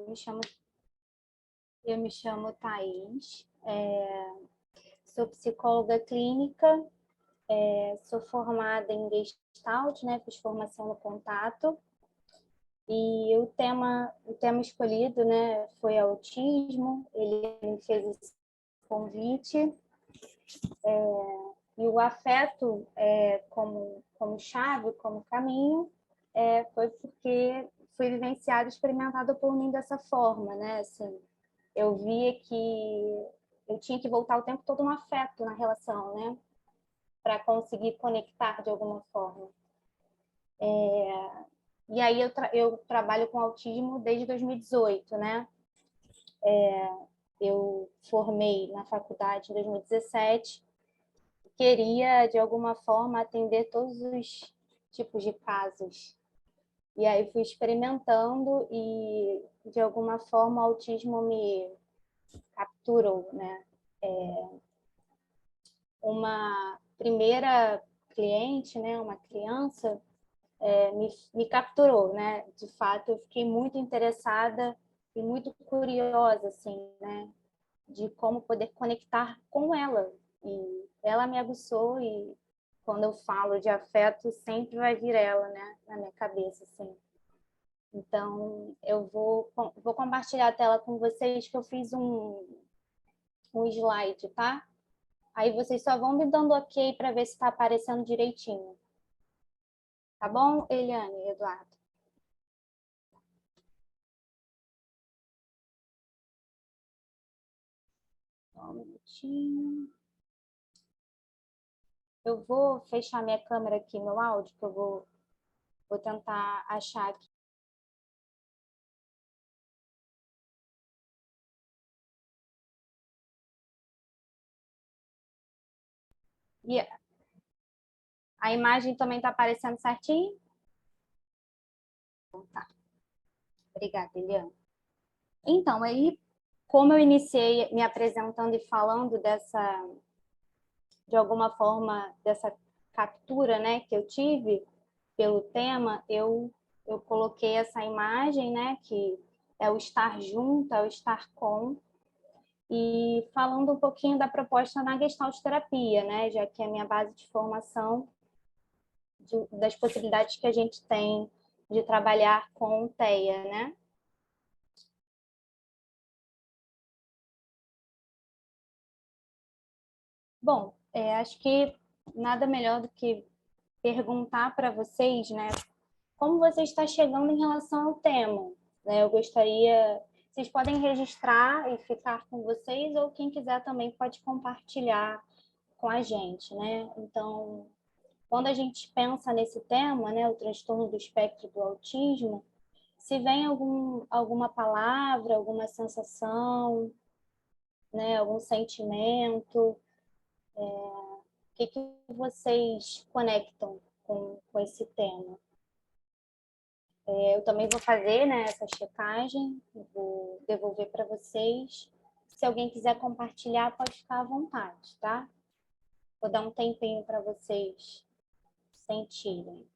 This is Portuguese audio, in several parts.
me chamo, eu me chamo Thaís, sou psicóloga clínica, sou formada em Gestalt, né? Fiz formação no Contato. E o tema escolhido, né, foi autismo. Ele me fez esse convite. E o afeto como chave, como caminho, foi porque foi vivenciado, experimentado por mim dessa forma, né? Assim, eu via que eu tinha que voltar o tempo todo no afeto, na relação, né? Para conseguir conectar de alguma forma. E aí eu trabalho com autismo desde 2018, né? Eu formei na faculdade em 2017, queria, de alguma forma, atender todos os tipos de casos. E aí fui experimentando e, de alguma forma, o autismo me capturou, né? Uma primeira cliente, né, uma criança, me capturou, né? De fato, eu fiquei muito interessada e muito curiosa, assim, né? De como poder conectar com ela. E ela me aguçou e quando eu falo de afeto, sempre vai vir ela, né? Na minha cabeça, assim. Então, eu vou compartilhar a tela com vocês, que eu fiz um slide, tá? Aí vocês só vão me dando ok para ver se está aparecendo direitinho. Tá bom, Eliane e Eduardo? Só um minutinho. Eu vou fechar minha câmera aqui, meu áudio, que eu vou tentar achar aqui. E a imagem também está aparecendo certinho? Tá. Obrigada, Eliane. Então, aí, como eu iniciei me apresentando e falando de alguma forma, dessa captura, né, que eu tive pelo tema, eu coloquei essa imagem, né, que é o estar junto, é o estar com, e falando um pouquinho da proposta na Gestalt terapia, né, já que é a minha base de formação, das possibilidades que a gente tem de trabalhar com o TEA, né? Bom, acho que nada melhor do que perguntar para vocês, né, como você está chegando em relação ao tema. Né? Eu gostaria, vocês podem registrar e ficar com vocês, ou quem quiser também pode compartilhar com a gente, né? Então, quando a gente pensa nesse tema, né, o transtorno do espectro do autismo, se vem alguma palavra, alguma sensação, né, algum sentimento, o que vocês conectam com esse tema? Eu também vou fazer, né, essa checagem, vou devolver para vocês. Se alguém quiser compartilhar, pode ficar à vontade, tá? Vou dar um tempinho para vocês sentirem.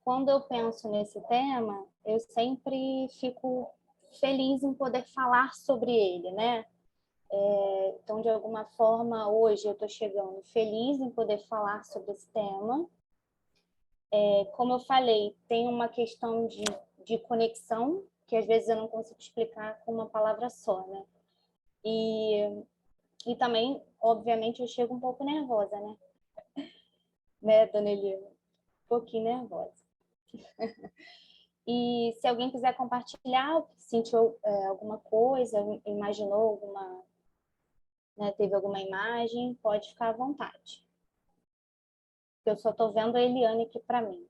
Quando eu penso nesse tema, eu sempre fico feliz em poder falar sobre ele, né? Então, de alguma forma, hoje eu estou chegando feliz em poder falar sobre esse tema. Como eu falei, tem uma questão de conexão, que às vezes eu não consigo explicar com uma palavra só, né? E também, obviamente, eu chego um pouco nervosa, né, dona Elina? Um pouquinho nervosa. E se alguém quiser compartilhar, sentiu alguma coisa, imaginou alguma, né, teve alguma imagem, pode ficar à vontade. Eu só estou vendo a Eliane aqui para mim.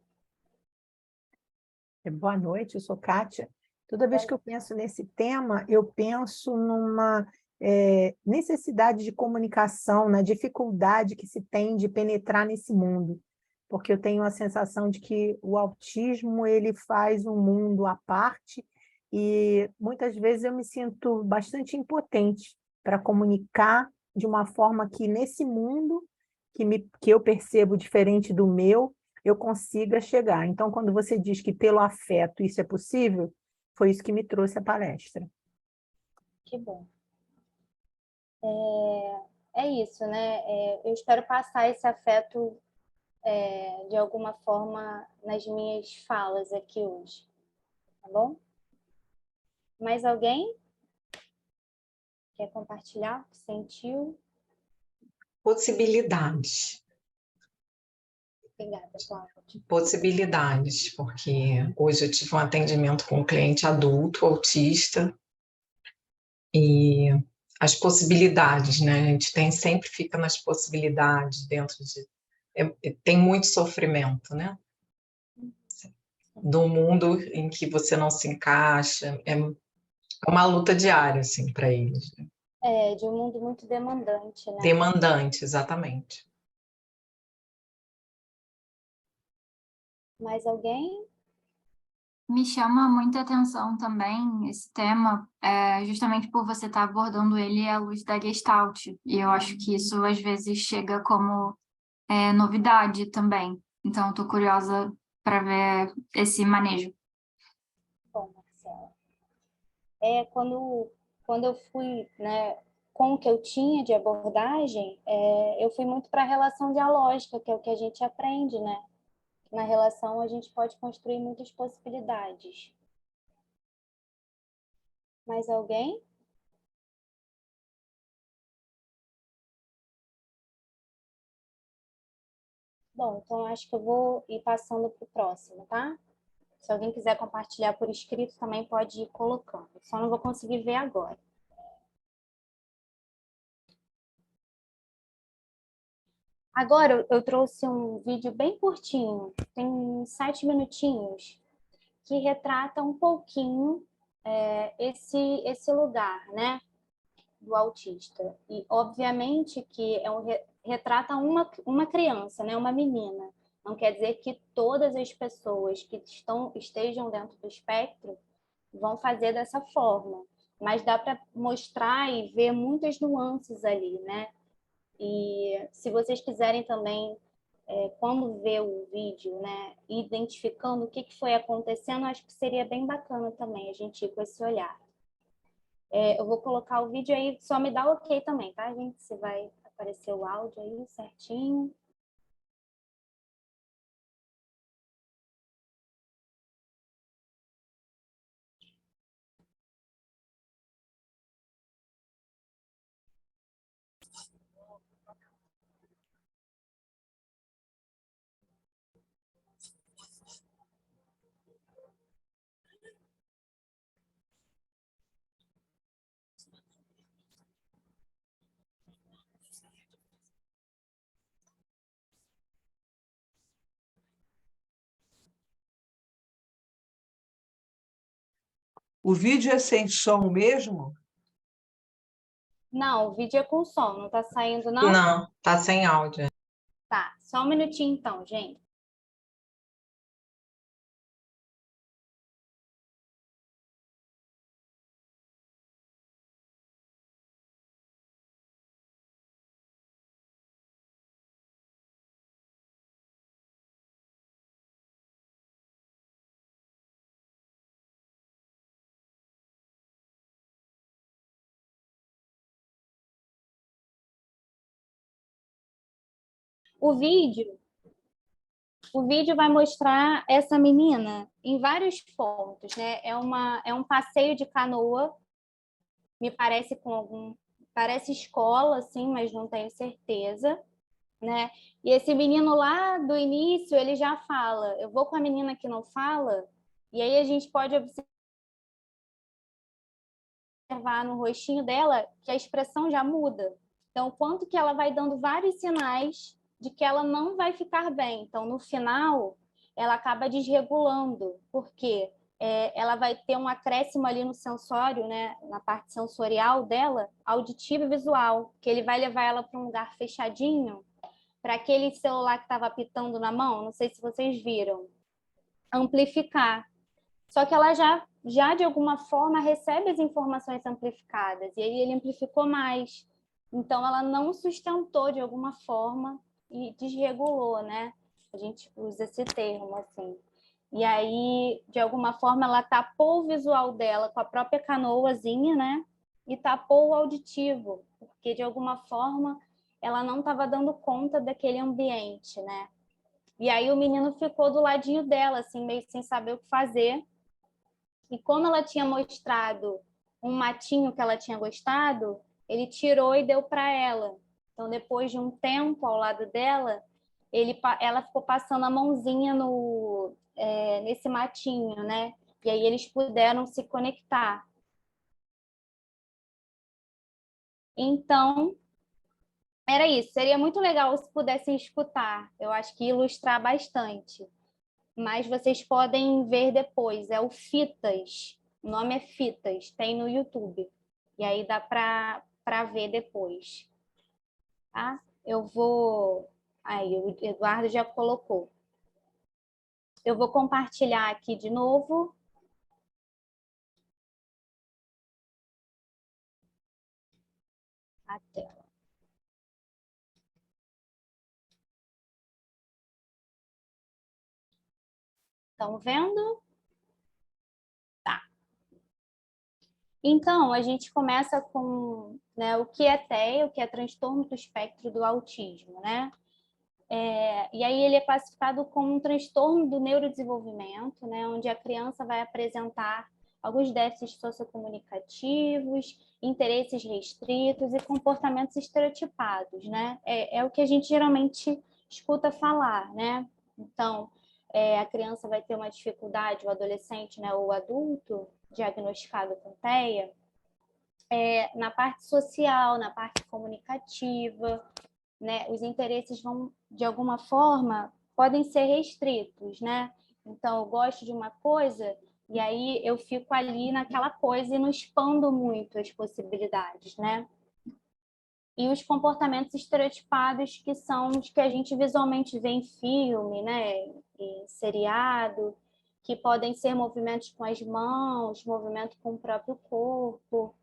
Boa noite, eu sou Kátia. Toda vez que eu penso nesse tema, eu penso numa necessidade de comunicação, na dificuldade que se tem de penetrar nesse mundo, porque eu tenho a sensação de que o autismo ele faz um mundo à parte e muitas vezes eu me sinto bastante impotente para comunicar de uma forma que nesse mundo que eu percebo diferente do meu, eu consiga chegar. Então, quando você diz que pelo afeto isso é possível, foi isso que me trouxe a palestra. Que bom. É isso, né? Eu espero passar esse afeto de alguma forma nas minhas falas aqui hoje, tá bom? Mais alguém quer compartilhar o que sentiu? Possibilidades. Obrigada, Cláudia. Possibilidades, porque hoje eu tive um atendimento com um cliente adulto, autista, e as possibilidades, né? A gente sempre fica nas possibilidades dentro de... tem muito sofrimento, né? Do mundo em que você não se encaixa, é uma luta diária, assim, para eles. De um mundo muito demandante, né? Demandante, exatamente. Mais alguém? Me chama muita atenção também esse tema, justamente por você estar abordando ele à luz da Gestalt. E eu acho que isso às vezes chega como novidade também. Então, estou curiosa para ver esse manejo. Bom, Marcela. Quando eu fui, né, com o que eu tinha de abordagem, eu fui muito para a relação dialógica, que é o que a gente aprende, né? Na relação a gente pode construir muitas possibilidades. Mais alguém? Bom, então acho que eu vou ir passando para o próximo, tá? Se alguém quiser compartilhar por escrito, também pode ir colocando. Só não vou conseguir ver agora. Agora eu trouxe um vídeo bem curtinho, tem 7 minutinhos, que retrata um pouquinho esse lugar, né, do autista. E, obviamente, que retrata uma criança, né, uma menina. Não quer dizer que todas as pessoas que estejam dentro do espectro vão fazer dessa forma, mas dá para mostrar e ver muitas nuances ali, né? E se vocês quiserem também, quando ver o vídeo, né, identificando o que foi acontecendo, acho que seria bem bacana também a gente ir com esse olhar. Eu vou colocar o vídeo aí, só me dá ok também, tá, gente? Se vai aparecer o áudio aí certinho. O vídeo é sem som mesmo? Não, o vídeo é com som, não tá saindo, não? Não, tá sem áudio. Tá, só um minutinho então, gente. O vídeo vai mostrar essa menina em vários pontos, né? É um passeio de canoa, me parece parece escola, assim, mas não tenho certeza, né? E esse menino lá do início, ele já fala, eu vou com a menina que não fala, e aí a gente pode observar no rostinho dela que a expressão já muda. Então, quanto que ela vai dando vários sinais de que ela não vai ficar bem. Então, no final, ela acaba desregulando, porque ela vai ter um acréscimo ali no sensório, né, na parte sensorial dela, auditivo e visual, que ele vai levar ela para um lugar fechadinho, para aquele celular que estava apitando na mão, não sei se vocês viram, amplificar. Só que ela já de alguma forma recebe as informações amplificadas, e aí ele amplificou mais. Então, ela não sustentou de alguma forma e desregulou, né? A gente usa esse termo, assim. E aí, de alguma forma, ela tapou o visual dela com a própria canoazinha, né? E tapou o auditivo, porque de alguma forma ela não estava dando conta daquele ambiente, né? E aí o menino ficou do ladinho dela, assim, meio sem saber o que fazer. E como ela tinha mostrado um matinho que ela tinha gostado, ele tirou e deu para ela. Então, depois de um tempo ao lado dela, ela ficou passando a mãozinha nesse matinho, né? E aí eles puderam se conectar. Então, era isso. Seria muito legal se pudessem escutar. Eu acho que ia ilustrar bastante. Mas vocês podem ver depois. É o Fitas. O nome é Fitas. Tem no YouTube. E aí dá para ver depois. Tá? Eu vou... Aí, o Eduardo já colocou. Eu vou compartilhar aqui de novo. A tela. Estão vendo? Tá. Então, a gente começa com, né, o que é TEA, o que é transtorno do espectro do autismo, né? E aí ele é classificado como um transtorno do neurodesenvolvimento, né, onde a criança vai apresentar alguns déficits sociocomunicativos, interesses restritos e comportamentos estereotipados, né? É o que a gente geralmente escuta falar, né? Então, a criança vai ter uma dificuldade, o adolescente, né, ou o adulto diagnosticado com TEA, na parte social, na parte comunicativa, né? Os interesses vão, de alguma forma, podem ser restritos, né? Então, eu gosto de uma coisa e aí eu fico ali naquela coisa e não expando muito as possibilidades, né? E os comportamentos estereotipados, que são os que a gente visualmente vê em filme, né? Em seriado, que podem ser movimentos com as mãos, movimento com o próprio corpo,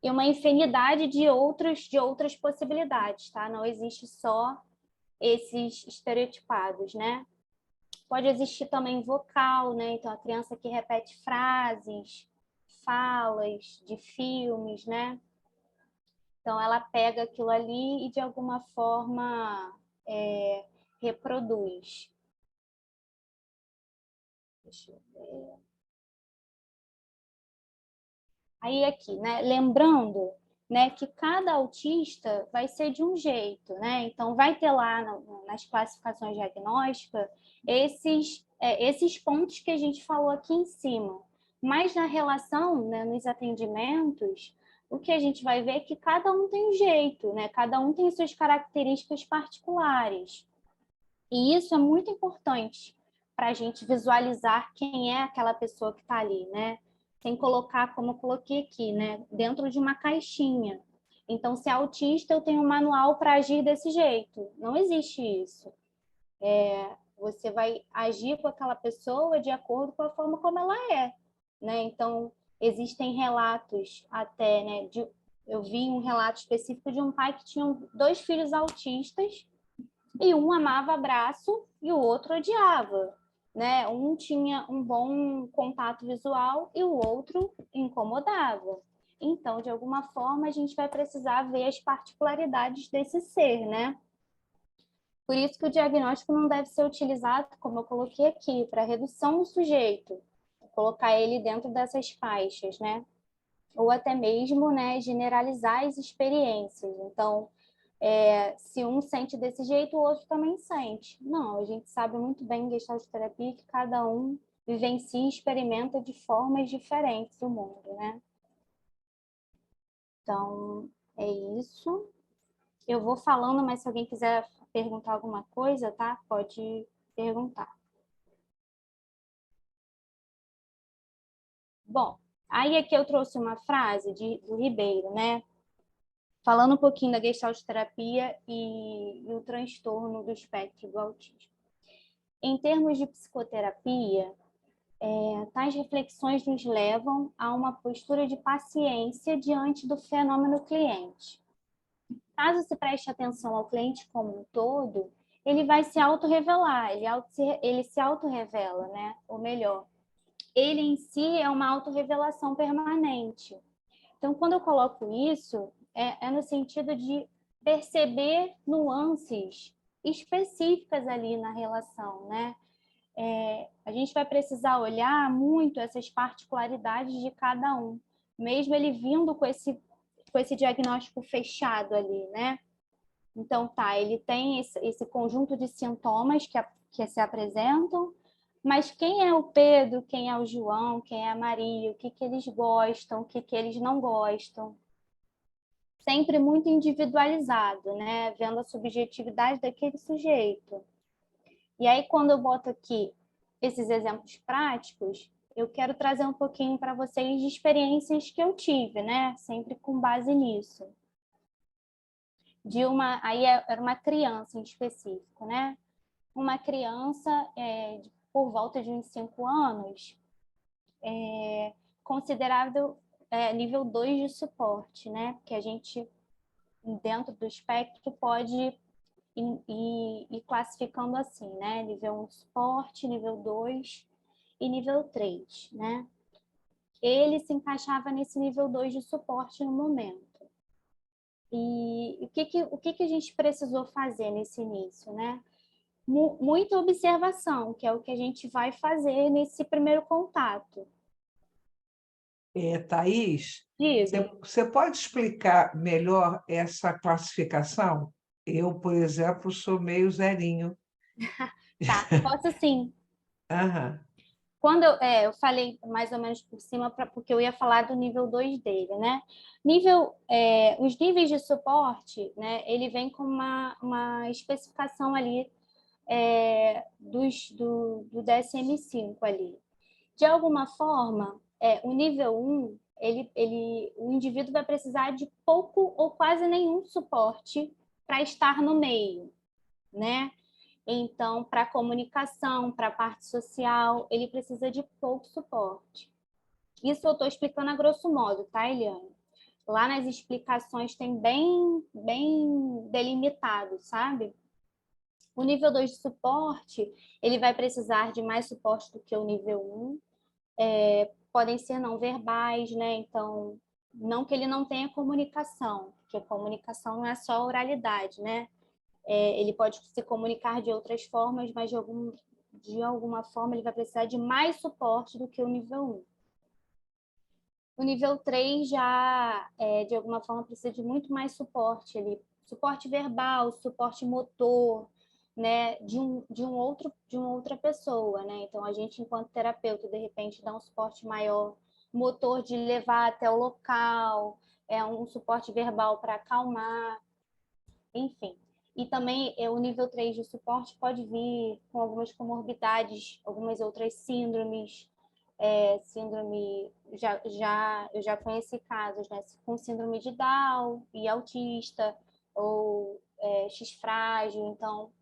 e uma infinidade de outras possibilidades, tá? Não existe só esses estereotipados, né? Pode existir também vocal, né? Então, a criança que repete frases, falas de filmes, né? Então, ela pega aquilo ali e, de alguma forma, reproduz. Deixa eu ver. Aí, aqui, né? Lembrando, né, que cada autista vai ser de um jeito, né? Então, vai ter lá nas classificações diagnósticas esses pontos que a gente falou aqui em cima. Mas na relação, né, nos atendimentos, o que a gente vai ver é que cada um tem um jeito, né? Cada um tem suas características particulares. E isso é muito importante para a gente visualizar quem é aquela pessoa que está ali, né? Sem colocar, como eu coloquei aqui, né? Dentro de uma caixinha. Então, se é autista, eu tenho um manual para agir desse jeito. Não existe isso. Você vai agir com aquela pessoa de acordo com a forma como ela é, né? Então, existem relatos até, né? Eu vi um relato específico de um pai que tinha 2 filhos autistas e um amava abraço e o outro odiava, né? Um tinha um bom contato visual e o outro incomodava. Então, de alguma forma, a gente vai precisar ver as particularidades desse ser, né? Por isso que o diagnóstico não deve ser utilizado, como eu coloquei aqui, para redução do sujeito, colocar ele dentro dessas faixas, né? Ou até mesmo, né, generalizar as experiências. Então, se um sente desse jeito, o outro também sente. Não, a gente sabe muito bem em Gestalt terapia que cada um vivencia e experimenta de formas diferentes o mundo, né? Então, é isso. Eu vou falando, mas se alguém quiser perguntar alguma coisa, tá? Pode perguntar. Bom, aí aqui eu trouxe uma frase do Ribeiro, né? Falando um pouquinho da Gestalt terapia e o transtorno do espectro do autismo. Em termos de psicoterapia, Tais reflexões nos levam a uma postura de paciência diante do fenômeno cliente. Caso se preste atenção ao cliente como um todo, ele vai se autorrevelar, ele se autorrevela, né? Ou melhor, ele em si é uma autorrevelação permanente. Então, quando eu coloco isso, é no sentido de perceber nuances específicas ali na relação, né? A gente vai precisar olhar muito essas particularidades de cada um, mesmo ele vindo com esse diagnóstico fechado ali, né? Então, tá, ele tem esse conjunto de sintomas que se apresentam, mas quem é o Pedro, quem é o João, quem é a Maria, o que eles gostam, o que eles não gostam. Sempre muito individualizado, né? Vendo a subjetividade daquele sujeito. E aí, quando eu boto aqui esses exemplos práticos, eu quero trazer um pouquinho para vocês de experiências que eu tive, né? Sempre com base nisso. Aí era uma criança em específico, né? Uma criança por volta de uns 5 anos, considerável nível 2 de suporte, né? Que a gente, dentro do espectro, pode ir classificando assim, né? Nível 1 suporte, nível 2 e nível 3, né? Ele se encaixava nesse nível 2 de suporte no momento. E o que a gente precisou fazer nesse início, né? Muita observação, que é o que a gente vai fazer nesse primeiro contato. Thaís, Diga. você pode explicar melhor essa classificação? Eu, por exemplo, sou meio zerinho. Tá, posso sim. Aham. Quando eu falei mais ou menos por cima, porque eu ia falar do nível 2 dele, né? Os níveis de suporte, né? Ele vem com uma especificação ali do DSM-5 ali. De alguma forma, o nível 1, o indivíduo vai precisar de pouco ou quase nenhum suporte para estar no meio, né? Então, para a comunicação, para a parte social, ele precisa de pouco suporte. Isso eu estou explicando a grosso modo, tá, Eliane? Lá nas explicações tem bem delimitado, sabe? O nível 2 de suporte, ele vai precisar de mais suporte do que o nível 1. Podem ser não verbais, né? Então, não que ele não tenha comunicação, porque comunicação não é só oralidade, né? Ele pode se comunicar de outras formas, mas de alguma forma ele vai precisar de mais suporte do que o nível 1. O nível 3 já, de alguma forma, precisa de muito mais suporte. Suporte verbal, suporte motor, né, de uma outra pessoa, né? Então, a gente, enquanto terapeuta, de repente, dá um suporte maior, motor de levar até o local, um suporte verbal para acalmar, enfim. E também o nível 3 de suporte pode vir com algumas comorbidades, algumas outras síndromes, eu já conheci casos, né, com síndrome de Down e autista, ou X frágil, então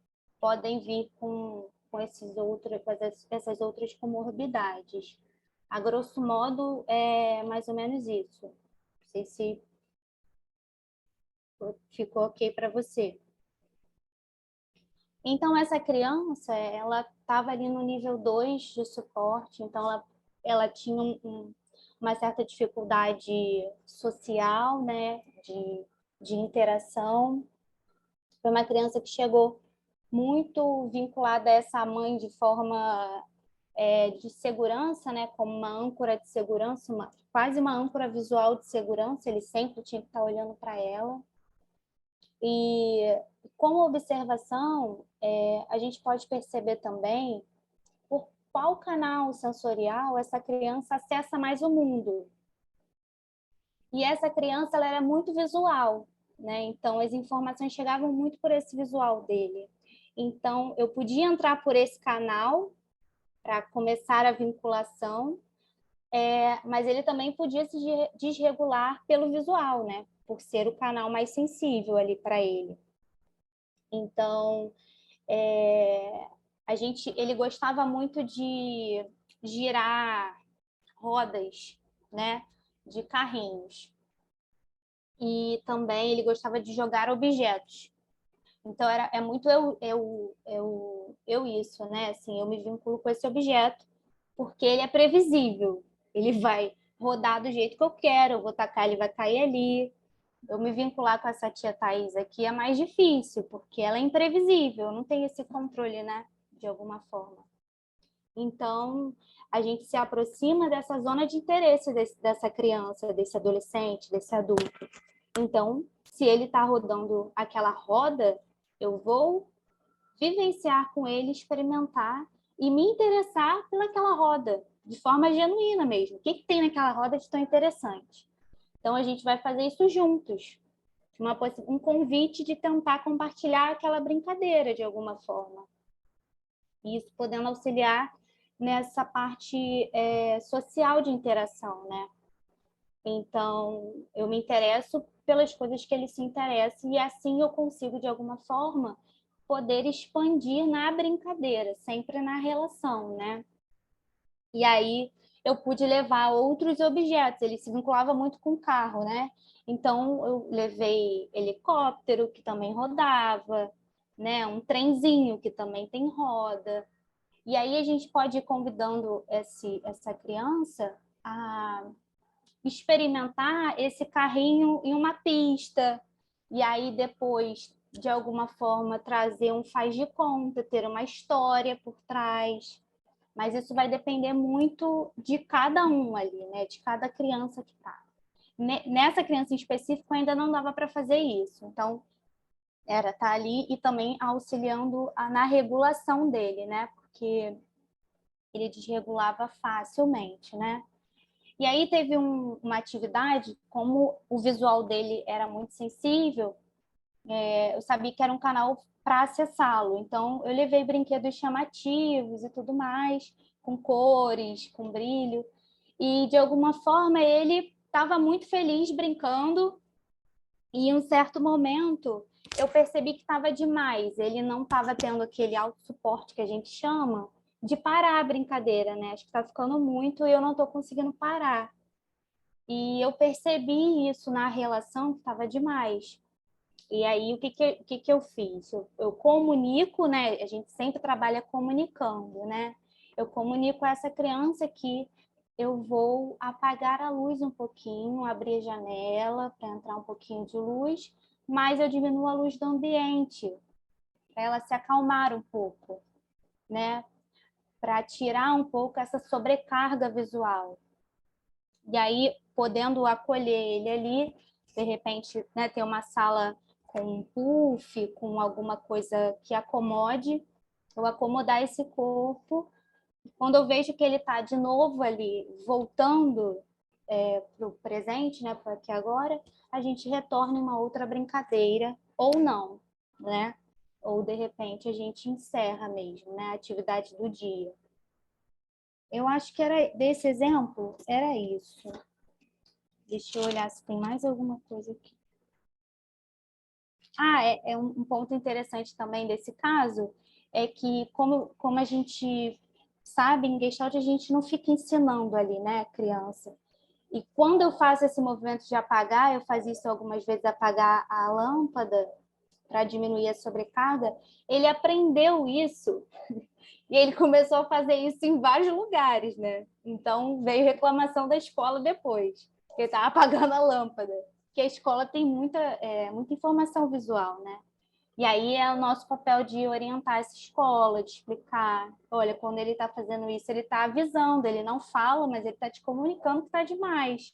podem vir com essas outras comorbidades. A grosso modo, é mais ou menos isso. Não sei se ficou ok para você. Então, essa criança, ela estava ali no nível 2 de suporte, então ela tinha uma certa dificuldade social, né, de interação. Foi uma criança que chegou muito vinculada a essa mãe de forma de segurança, né, como uma âncora de segurança, quase uma âncora visual de segurança, ele sempre tinha que estar olhando para ela. E com observação, a gente pode perceber também por qual canal sensorial essa criança acessa mais o mundo. E essa criança, ela era muito visual, né? Então, as informações chegavam muito por esse visual dele. Então, eu podia entrar por esse canal para começar a vinculação, mas ele também podia se desregular pelo visual, né? Por ser o canal mais sensível ali para ele. Então, ele gostava muito de girar rodas, né, de carrinhos. E também ele gostava de jogar objetos. Então, é muito eu isso, né? Assim, eu me vinculo com esse objeto, porque ele é previsível. Ele vai rodar do jeito que eu quero, eu vou tacar, ele vai cair ali. Eu me vincular com essa tia Thaís aqui é mais difícil, porque ela é imprevisível, não tem esse controle, né? De alguma forma. Então, a gente se aproxima dessa zona de interesse dessa criança, desse adolescente, desse adulto. Então, se ele está rodando aquela roda, eu vou vivenciar com ele, experimentar e me interessar pelaquela roda, de forma genuína mesmo. O que tem naquela roda de tão interessante? Então, a gente vai fazer isso juntos. Um convite de tentar compartilhar aquela brincadeira de alguma forma. E isso podendo auxiliar nessa parte social de interação, né? Então, eu me interesso pelas coisas que ele se interessa e assim eu consigo, de alguma forma, poder expandir na brincadeira, sempre na relação, né? E aí eu pude levar outros objetos, ele se vinculava muito com carro, né? Então, eu levei helicóptero, que também rodava, né? Um trenzinho, que também tem roda. E aí a gente pode ir convidando essa criança a experimentar esse carrinho em uma pista, e aí depois, de alguma forma, trazer um faz de conta, ter uma história por trás. Mas isso vai depender muito de cada um ali, né? De cada criança que está. Nessa criança em específico ainda não dava para fazer isso. Então, era estar ali e também auxiliando na regulação dele, né? Porque ele desregulava facilmente, né? E aí teve uma atividade, como o visual dele era muito sensível, eu sabia que era um canal para acessá-lo. Então, eu levei brinquedos chamativos e tudo mais, com cores, com brilho. E, de alguma forma, ele estava muito feliz brincando. E, em um certo momento, eu percebi que estava demais. Ele não estava tendo aquele autossuporte que a gente chama de parar a brincadeira, né? Acho que está ficando muito e eu não estou conseguindo parar. E eu percebi isso na relação que estava demais. E aí, o que eu fiz? Eu comunico, né? A gente sempre trabalha comunicando, né? Eu comunico a essa criança que eu vou apagar a luz um pouquinho, abrir a janela para entrar um pouquinho de luz, mas eu diminuo a luz do ambiente, para ela se acalmar um pouco, né? Para tirar um pouco essa sobrecarga visual. E aí, podendo acolher ele ali, de repente, né, ter uma sala com um puff, com alguma coisa que acomode, eu acomodar esse corpo. Quando eu vejo que ele está de novo ali, voltando para o presente, né, para aqui agora, a gente retorna em uma outra brincadeira, ou não, né? Ou, de repente, a gente encerra mesmo, né, a atividade do dia. Eu acho que era desse exemplo, era isso. Deixa eu olhar se tem mais alguma coisa aqui. É um ponto interessante também desse caso, é que como a gente sabe, em Gestalt a gente não fica ensinando ali, né, a criança. E quando eu faço esse movimento de apagar, eu fazia isso algumas vezes, apagar a lâmpada para diminuir a sobrecarga, ele aprendeu isso e ele começou a fazer isso em vários lugares, né? Então veio reclamação da escola depois, que ele estava apagando a lâmpada, porque a escola tem muita informação visual, né? E aí é o nosso papel de orientar essa escola, de explicar, olha, quando ele está fazendo isso, ele está avisando, ele não fala, mas ele está te comunicando que está demais.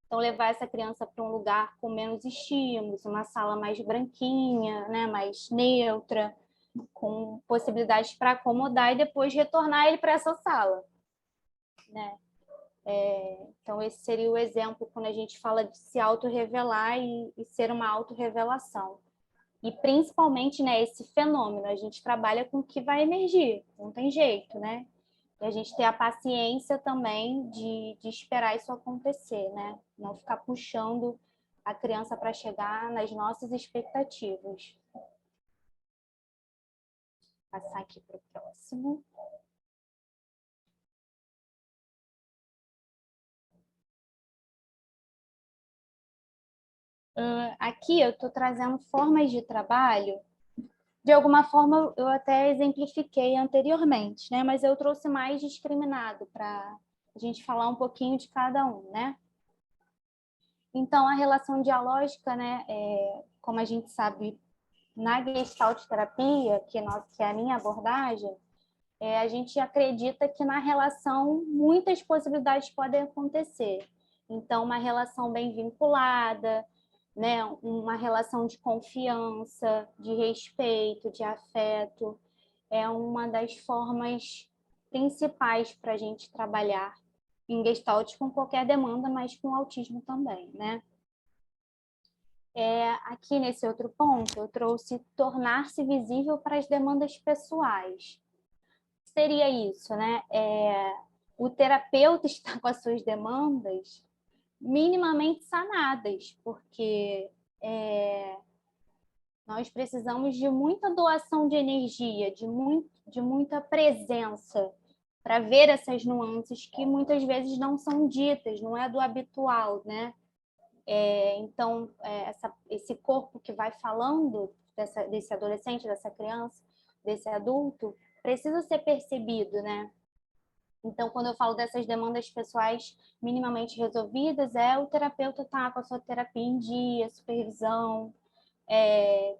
Então, levar essa criança para um lugar com menos estímulos, uma sala mais branquinha, né, mais neutra, com possibilidades para acomodar e depois retornar ele para essa sala, né? Então, esse seria o exemplo quando a gente fala de se autorrevelar e ser uma autorrevelação. E, principalmente, né, esse fenômeno, a gente trabalha com o que vai emergir, não tem jeito, né? E a gente ter a paciência também de esperar isso acontecer, né? Não ficar puxando a criança para chegar nas nossas expectativas. Vou passar aqui para o próximo. Aqui eu estou trazendo formas de trabalho. De alguma forma, eu até exemplifiquei anteriormente, né? Mas eu trouxe mais discriminado para a gente falar um pouquinho de cada um, né? Então, a relação dialógica, né? Como a gente sabe, na Gestalt terapia, que é a minha abordagem, a gente acredita que na relação muitas possibilidades podem acontecer. Então, uma relação bem vinculada, né? Uma relação de confiança, de respeito, de afeto, é uma das formas principais para a gente trabalhar em Gestalt com qualquer demanda, mas com autismo também, né? Aqui nesse outro ponto, eu trouxe tornar-se visível para as demandas pessoais. Seria isso, né? O terapeuta está com as suas demandas minimamente sanadas, porque nós precisamos de muita doação de energia, de muita presença para ver essas nuances que muitas vezes não são ditas, não é do habitual, né? Então, esse corpo que vai falando desse adolescente, dessa criança, desse adulto, precisa ser percebido, né? Então, quando eu falo dessas demandas pessoais minimamente resolvidas, o terapeuta estar com a sua terapia em dia, supervisão,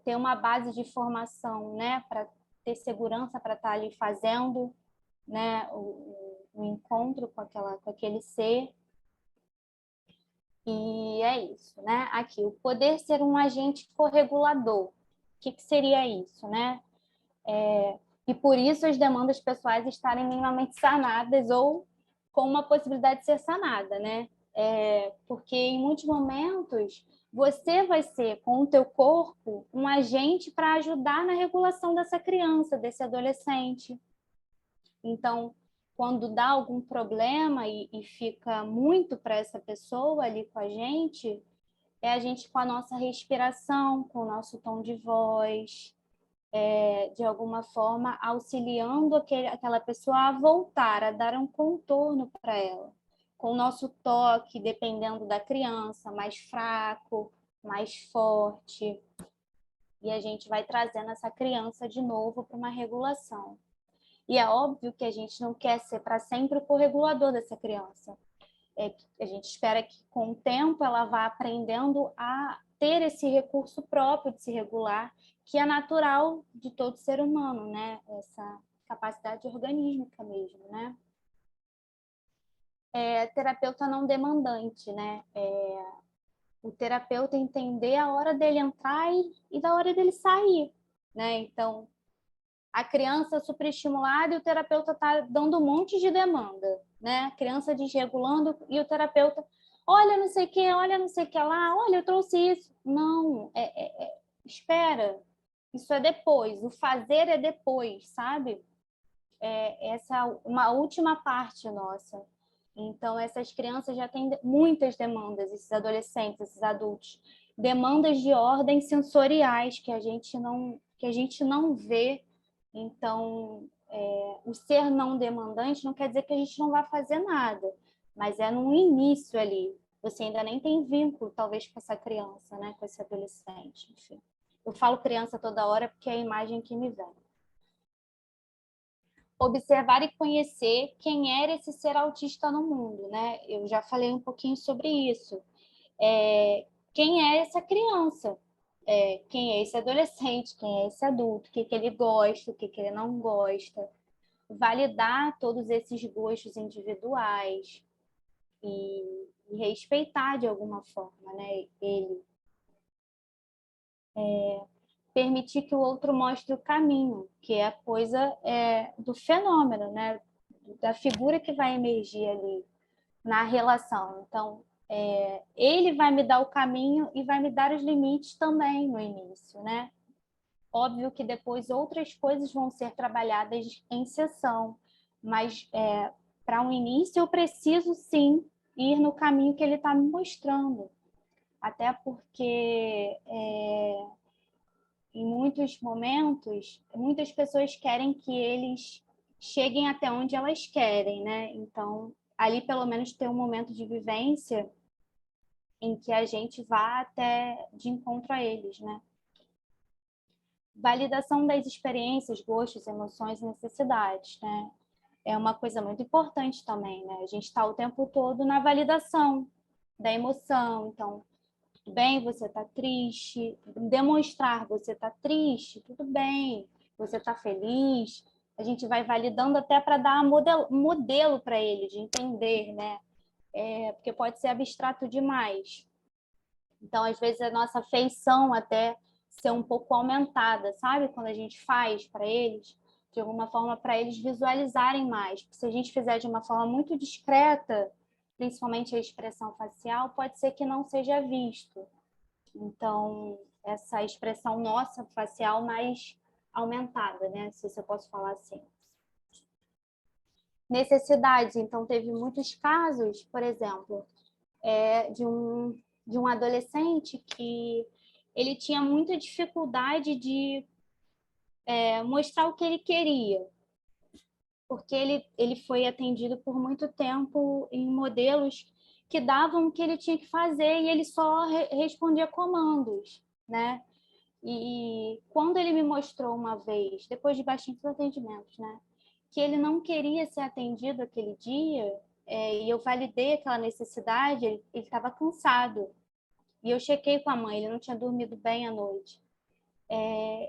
ter uma base de formação, né, para ter segurança para estar ali fazendo, né, o encontro com aquele ser. E é isso, né? Aqui, o poder ser um agente corregulador. O que seria isso, né? E por isso as demandas pessoais estarem minimamente sanadas ou com uma possibilidade de ser sanada, né? Porque em muitos momentos você vai ser, com o teu corpo, um agente para ajudar na regulação dessa criança, desse adolescente. Então, quando dá algum problema e fica muito para essa pessoa ali com a gente com a nossa respiração, com o nosso tom de voz, de alguma forma auxiliando aquela pessoa a voltar, a dar um contorno para ela. Com o nosso toque, dependendo da criança, mais fraco, mais forte. E a gente vai trazendo essa criança de novo para uma regulação. E é óbvio que a gente não quer ser para sempre o corregulador dessa criança. A gente espera que, com o tempo, ela vá aprendendo a ter esse recurso próprio de se regular, que é natural de todo ser humano, né? Essa capacidade organística mesmo, né? Terapeuta não demandante, né? O terapeuta entender a hora dele entrar e da hora dele sair, né? Então, a criança superestimulada e o terapeuta está dando um monte de demanda, né? A criança desregulando e o terapeuta, olha não sei o que, olha não sei o que lá, olha, eu trouxe isso. Não, espera, isso é depois, o fazer é depois, sabe? Essa é uma última parte nossa. Então, essas crianças já têm muitas demandas, esses adolescentes, esses adultos, demandas de ordem sensoriais que a gente não vê. Então, o ser não demandante não quer dizer que a gente não vai fazer nada, mas é no início ali. Você ainda nem tem vínculo, talvez, com essa criança, né? Com esse adolescente, enfim. Eu falo criança toda hora porque é a imagem que me vem. Observar e conhecer quem era esse ser autista no mundo, né? Eu já falei um pouquinho sobre isso. Quem é essa criança? Quem é esse adolescente? Quem é esse adulto? O que ele gosta? O que ele não gosta? Validar todos esses gostos individuais e respeitar de alguma forma, né? Ele. Permitir que o outro mostre o caminho, que é a coisa do fenômeno, né? Da figura que vai emergir ali na relação. Então, ele vai me dar o caminho e vai me dar os limites também no início, né? Óbvio que depois outras coisas vão ser trabalhadas em sessão, mas para um início eu preciso sim ir no caminho que ele está me mostrando. Até porque em muitos momentos, muitas pessoas querem que eles cheguem até onde elas querem, né? Então, ali pelo menos ter um momento de vivência em que a gente vá até de encontro a eles, né? Validação das experiências, gostos, emoções e necessidades, né? É uma coisa muito importante também, né? A gente está o tempo todo na validação da emoção. Então, tudo bem, você está triste. Demonstrar, você está triste, tudo bem. Você está feliz. A gente vai validando até para dar modelo para ele, de entender, né? Porque pode ser abstrato demais. Então, às vezes, a nossa afeição até ser um pouco aumentada, sabe? Quando a gente faz para eles, de alguma forma, para eles visualizarem mais. Porque se a gente fizer de uma forma muito discreta, principalmente a expressão facial, pode ser que não seja visto. Então, essa expressão nossa facial mais aumentada, né? Se eu posso falar assim. Necessidades. Então, teve muitos casos, por exemplo, de um adolescente que ele tinha muita dificuldade de mostrar o que ele queria, porque ele foi atendido por muito tempo em modelos que davam o que ele tinha que fazer e ele só respondia comandos, né? E quando ele me mostrou uma vez, depois de bastantes atendimentos, né, que ele não queria ser atendido aquele dia, e eu validei aquela necessidade, ele estava cansado. E eu chequei com a mãe, ele não tinha dormido bem à noite.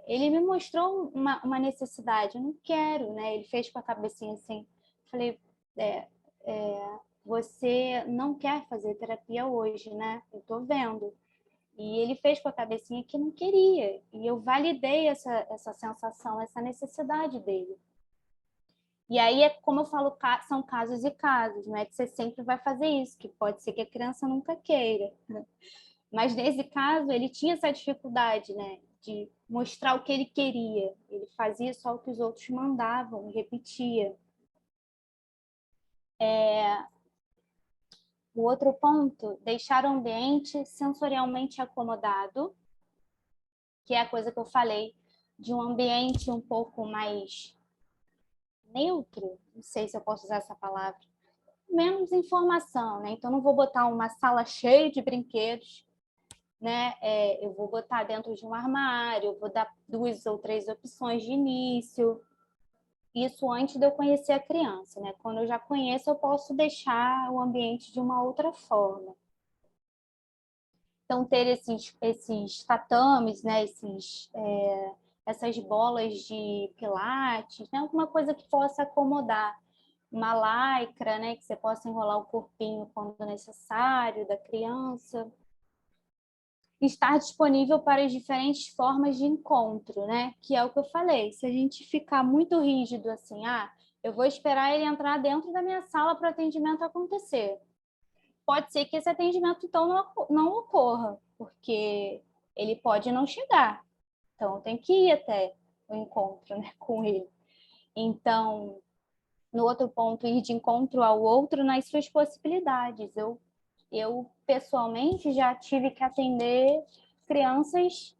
Ele me mostrou uma necessidade, eu não quero, né? Ele fez com a cabecinha assim. Falei, você não quer fazer terapia hoje, né? Eu tô vendo. E ele fez com a cabecinha que não queria. E eu validei essa sensação, essa necessidade dele. E aí, como eu falo, são casos e casos, não é que você sempre vai fazer isso, que pode ser que a criança nunca queira. Mas nesse caso, ele tinha essa dificuldade, né, de mostrar o que ele queria. Ele fazia só o que os outros mandavam e repetia. O outro ponto, deixar o ambiente sensorialmente acomodado, que é a coisa que eu falei, de um ambiente um pouco mais neutro, não sei se eu posso usar essa palavra, menos informação, né? Então, não vou botar uma sala cheia de brinquedos, né? Eu vou botar dentro de um armário, eu vou dar 2 ou 3 opções de início. Isso antes de eu conhecer a criança, né? Quando eu já conheço, eu posso deixar o ambiente de uma outra forma. Então, ter esses tatames, né? Essas bolas de pilates, né? Alguma coisa que possa acomodar. Uma lycra, né? Que você possa enrolar o corpinho quando necessário da criança. Estar disponível para as diferentes formas de encontro, né? Que é o que eu falei. Se a gente ficar muito rígido assim, eu vou esperar ele entrar dentro da minha sala para o atendimento acontecer. Pode ser que esse atendimento, então, não ocorra, porque ele pode não chegar. Então, tem que ir até o encontro, né, com ele. Então, no outro ponto, ir de encontro ao outro nas suas possibilidades. Eu pessoalmente, já tive que atender crianças,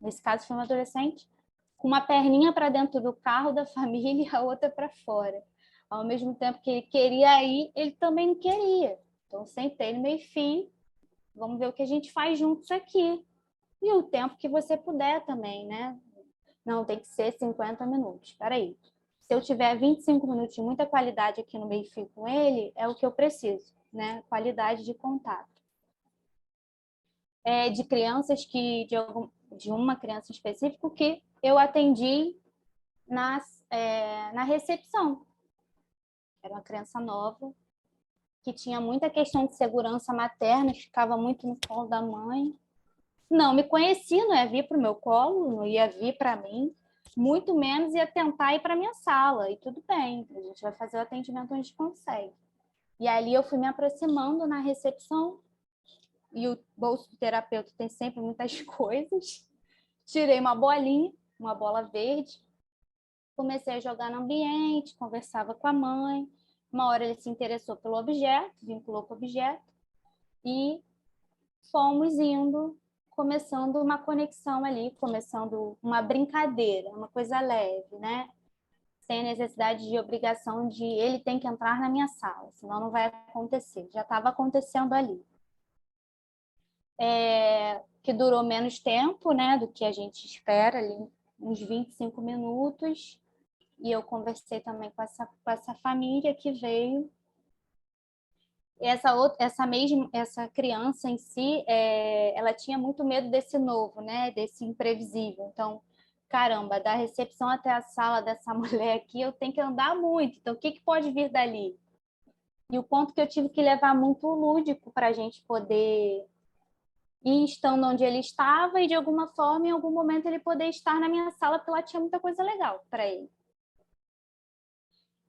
nesse caso foi uma adolescente, com uma perninha para dentro do carro da família e a outra para fora. Ao mesmo tempo que ele queria ir, ele também não queria. Então, sentei no meio-fio, vamos ver o que a gente faz juntos aqui. E o tempo que você puder também, né? Não, tem que ser 50 minutos. Espera aí. Se eu tiver 25 minutos de muita qualidade aqui no meio-fio com ele, é o que eu preciso, né? Qualidade de contato. De crianças de uma criança em específico que eu atendi na recepção. Era uma criança nova, que tinha muita questão de segurança materna, ficava muito no colo da mãe. Não me conhecia, não ia vir para o meu colo, não ia vir para mim, muito menos ia tentar ir para a minha sala. E tudo bem, a gente vai fazer o atendimento onde a gente consegue. E ali eu fui me aproximando na recepção, e o bolso do terapeuta tem sempre muitas coisas. Tirei uma bolinha, uma bola verde, comecei a jogar no ambiente, conversava com a mãe. Uma hora ele se interessou pelo objeto, vinculou com o objeto, e fomos indo, começando uma conexão ali, começando uma brincadeira, uma coisa leve, né? Sem necessidade de obrigação de ele tem que entrar na minha sala, senão não vai acontecer. Já estava acontecendo ali. que durou menos tempo, né, do que a gente espera, ali, uns 25 minutos. E eu conversei também com essa família que veio. Essa criança em si, ela tinha muito medo desse novo, né, desse imprevisível. Então, caramba, da recepção até a sala dessa mulher aqui, eu tenho que andar muito. Então, o que pode vir dali? E o ponto que eu tive que levar muito lúdico para a gente poder ir estando onde ele estava e, de alguma forma, em algum momento, ele poder estar na minha sala, porque lá tinha muita coisa legal para ele.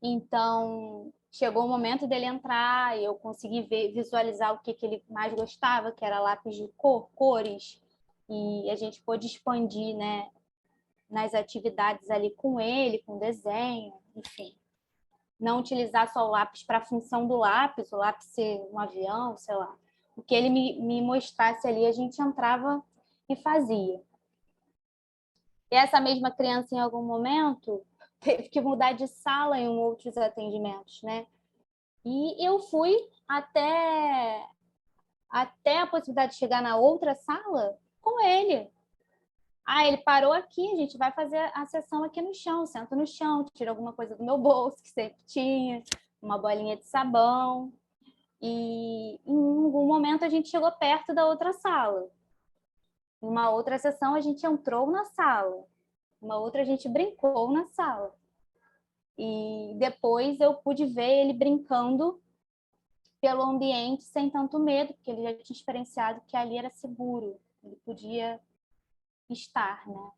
Então, chegou o momento dele entrar e eu consegui visualizar o que ele mais gostava, que era lápis de cores, e a gente pôde expandir, né, nas atividades ali com ele, com desenho, enfim. Não utilizar só o lápis para a função do lápis, o lápis ser um avião, sei lá. O que ele me mostrasse ali, a gente entrava e fazia. E essa mesma criança, em algum momento, teve que mudar de sala em outros atendimentos, né? E eu fui até a possibilidade de chegar na outra sala com ele. Ah, ele parou aqui, a gente vai fazer a sessão aqui no chão, sento no chão, tiro alguma coisa do meu bolso, que sempre tinha, uma bolinha de sabão. E em algum momento a gente chegou perto da outra sala. Em uma outra sessão a gente entrou na sala. Uma outra a gente brincou na sala. E depois eu pude ver ele brincando pelo ambiente sem tanto medo, porque ele já tinha experienciado que ali era seguro, ele podia estar, né?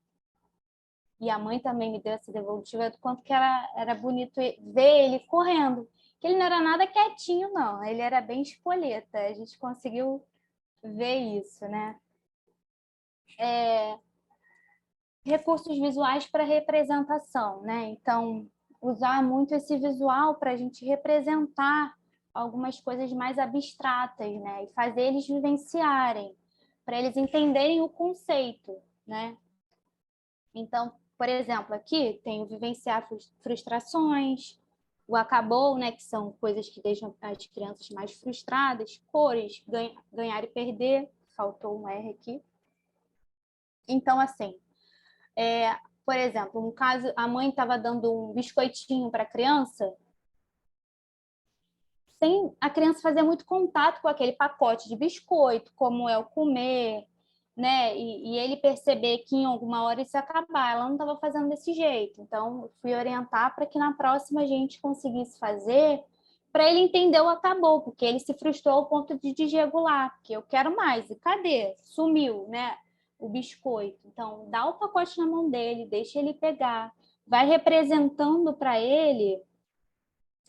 E a mãe também me deu essa devolutiva do quanto que era bonito ver ele correndo, que ele não era nada quietinho, não, ele era bem espoleta, a gente conseguiu ver isso, né? Recursos visuais para representação, né? Então, usar muito esse visual para a gente representar algumas coisas mais abstratas, né? E fazer eles vivenciarem, para eles entenderem o conceito, né? Então, por exemplo, aqui tem o vivenciar frustrações, o acabou, né? Que são coisas que deixam as crianças mais frustradas, cores, ganhar e perder, faltou um R aqui. Então, assim, por exemplo, um caso, a mãe estava dando um biscoitinho para a criança, sem a criança fazer muito contato com aquele pacote de biscoito, como é o comer, né? E ele perceber que em alguma hora isso ia acabar. Ela não estava fazendo desse jeito. Então, eu fui orientar para que na próxima a gente conseguisse fazer, para ele entender o acabou, porque ele se frustrou ao ponto de desregular, porque eu quero mais, e cadê? Sumiu, né? O biscoito. Então, dá o pacote na mão dele, deixa ele pegar, vai representando para ele,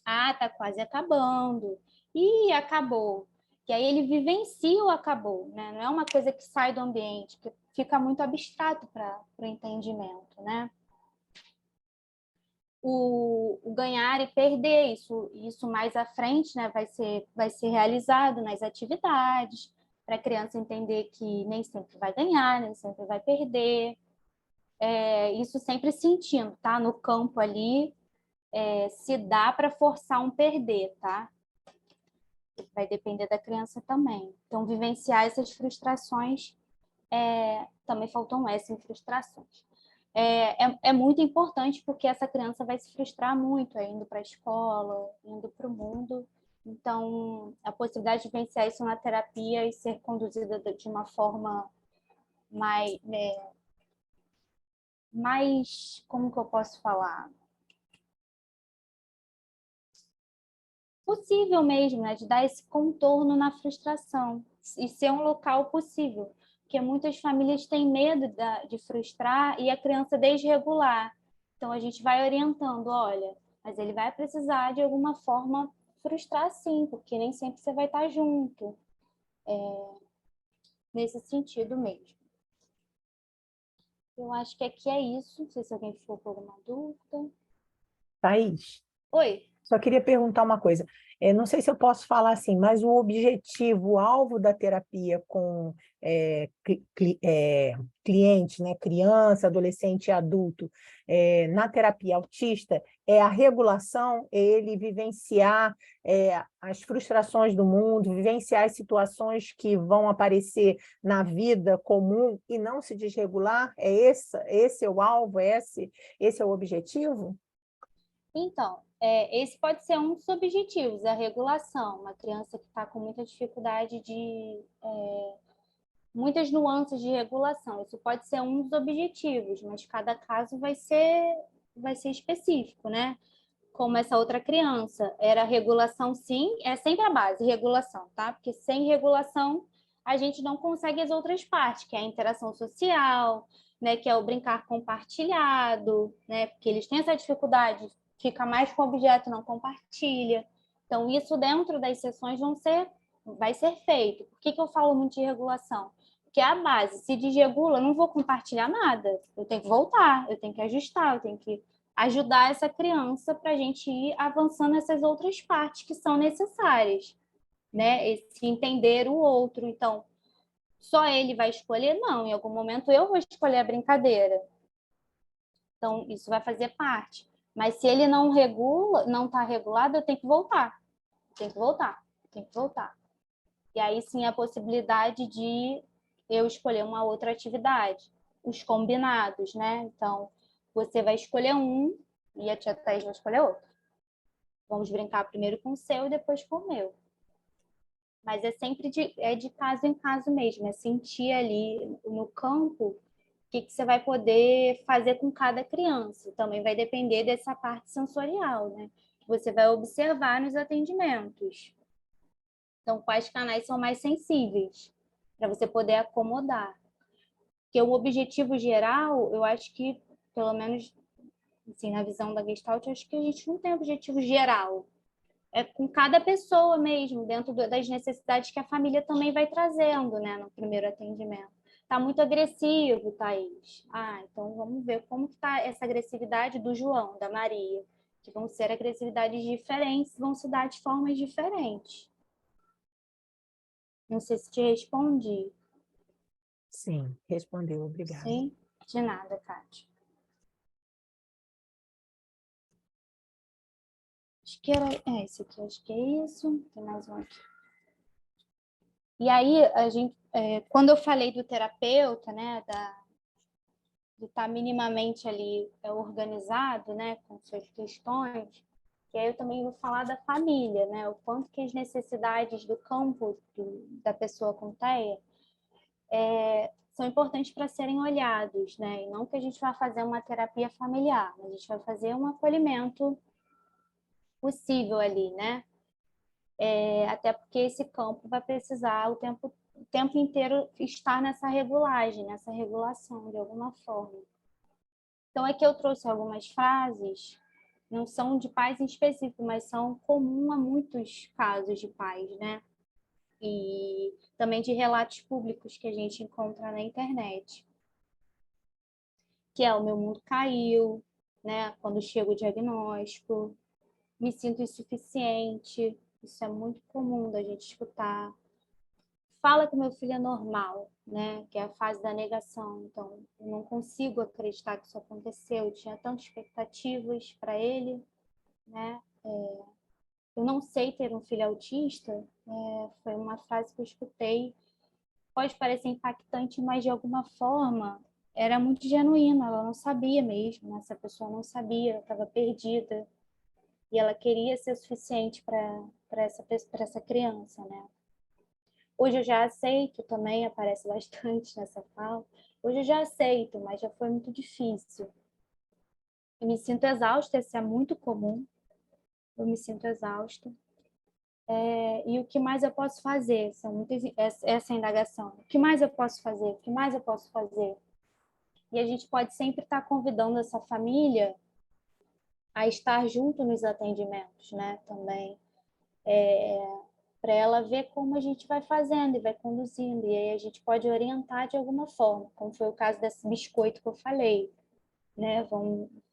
tá quase acabando, e acabou. E aí ele vivencia o acabou, né? Não é uma coisa que sai do ambiente, que fica muito abstrato para o entendimento, né? O ganhar e perder, isso mais à frente, né, vai ser realizado nas atividades, para a criança entender que nem sempre vai ganhar, nem sempre vai perder. Isso sempre sentindo, tá? No campo ali, se dá para forçar um perder, tá? Vai depender da criança também. Então, vivenciar essas frustrações, também faltou um S em frustrações. É muito importante porque essa criança vai se frustrar muito indo para a escola, indo para o mundo. Então, a possibilidade de vivenciar isso na terapia e ser conduzida de uma forma mais, como que eu posso falar? Possível mesmo, né? De dar esse contorno na frustração e ser um local possível, porque muitas famílias têm medo de frustrar e a criança desregular. Então a gente vai orientando, olha, mas ele vai precisar de alguma forma frustrar sim, porque nem sempre você vai estar junto, nesse sentido mesmo. Eu acho que aqui é isso. Não sei se alguém ficou com alguma dúvida. Thaís, Oi. Só queria perguntar uma coisa. Não sei se eu posso falar assim, mas o objetivo, o alvo da terapia com cliente, né, criança, adolescente e adulto, na terapia autista, é a regulação, é ele vivenciar as frustrações do mundo, vivenciar as situações que vão aparecer na vida comum e não se desregular? Esse é o alvo, esse é o objetivo? Então, esse pode ser um dos objetivos, a regulação. Uma criança que está com muita dificuldade muitas nuances de regulação. Isso pode ser um dos objetivos, mas cada caso vai ser específico, né? Como essa outra criança, era regulação sim, é sempre a base, regulação, tá? Porque sem regulação a gente não consegue as outras partes, que é a interação social, né? Que é o brincar compartilhado, né? Porque eles têm essa dificuldade, fica mais com o objeto, não compartilha. Então, isso dentro das sessões vai ser feito. Por que eu falo muito de regulação? Porque é a base, se desregula, eu não vou compartilhar nada. Eu tenho que voltar, eu tenho que ajustar, eu tenho que ajudar essa criança para a gente ir avançando nessas outras partes que são necessárias, né? Esse entender o outro. Então, só ele vai escolher? Não, em algum momento eu vou escolher a brincadeira. Então, isso vai fazer parte. Mas se ele não regula, não está regulado, eu tenho que voltar. Tem que voltar, tem que voltar. E aí sim a possibilidade de eu escolher uma outra atividade. Os combinados, né? Então, você vai escolher um e a tia Thais vai escolher outro. Vamos brincar primeiro com o seu e depois com o meu. Mas é sempre de caso em caso mesmo, é sentir ali no campo o que você vai poder fazer com cada criança. Também vai depender dessa parte sensorial, né? Que você vai observar nos atendimentos. Então, quais canais são mais sensíveis para você poder acomodar? Porque o objetivo geral, eu acho que, pelo menos assim, na visão da Gestalt, eu acho que a gente não tem objetivo geral. É com cada pessoa mesmo, dentro das necessidades que a família também vai trazendo, né, no primeiro atendimento. Está muito agressivo, Thaís. Então vamos ver como está essa agressividade do João, da Maria, que vão ser agressividades diferentes, vão se dar de formas diferentes. Não sei se te respondi. Sim, respondeu, obrigada. Sim? De nada, Kátia. Acho que era esse aqui, acho que é isso. Tem mais um aqui. E aí, a gente, quando eu falei do terapeuta, né, de estar minimamente ali organizado, né, com suas questões, e aí eu também vou falar da família, né, o quanto que as necessidades do campo da pessoa com TEA são importantes para serem olhados, né, e não que a gente vá fazer uma terapia familiar, mas a gente vai fazer um acolhimento possível ali, né, até porque esse campo vai precisar o tempo inteiro estar nessa regulagem, nessa regulação, de alguma forma. Então, aqui eu trouxe algumas frases, não são de pais em específico, mas são comuns a muitos casos de pais, né? E também de relatos públicos que a gente encontra na internet. Que é: o meu mundo caiu, né? Quando chega o diagnóstico, me sinto insuficiente, isso é muito comum da gente escutar. Fala que meu filho é normal, né? Que é a fase da negação. Então, eu não consigo acreditar que isso aconteceu. Eu tinha tantas expectativas para ele, né? Eu não sei ter um filho autista. Foi uma frase que eu escutei. Pode parecer impactante, mas de alguma forma era muito genuína. Ela não sabia mesmo, né? Essa pessoa não sabia, estava perdida. E ela queria ser o suficiente para essa criança, né? Hoje eu já aceito, também aparece bastante nessa fala. Hoje eu já aceito, mas já foi muito difícil. Eu me sinto exausta, isso é muito comum. Eu me sinto exausta. E o que mais eu posso fazer? São muitas, essa indagação. O que mais eu posso fazer? O que mais eu posso fazer? E a gente pode sempre estar convidando essa família a estar junto nos atendimentos, né? Também. Para ela ver como a gente vai fazendo e vai conduzindo. E aí a gente pode orientar de alguma forma, como foi o caso desse biscoito que eu falei, né?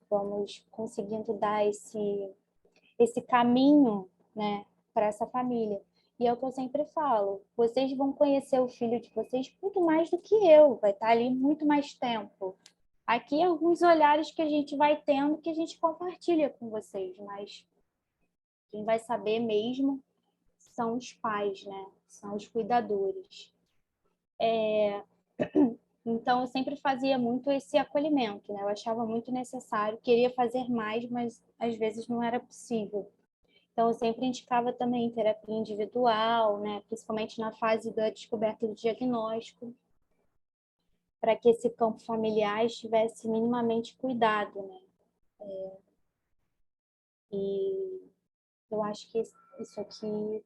Vamos conseguindo dar esse esse caminho, né, para essa família. E é o que eu sempre falo, vocês vão conhecer o filho de vocês muito mais do que eu, vai estar ali muito mais tempo. Aqui alguns olhares que a gente vai tendo que a gente compartilha com vocês, mas quem vai saber mesmo são os pais, né? São os cuidadores. Então, eu sempre fazia muito esse acolhimento, né? Eu achava muito necessário, queria fazer mais, mas às vezes não era possível. Então, eu sempre indicava também terapia individual, né? Principalmente na fase da descoberta do diagnóstico, para que esse campo familiar estivesse minimamente cuidado, né? E eu acho que isso aqui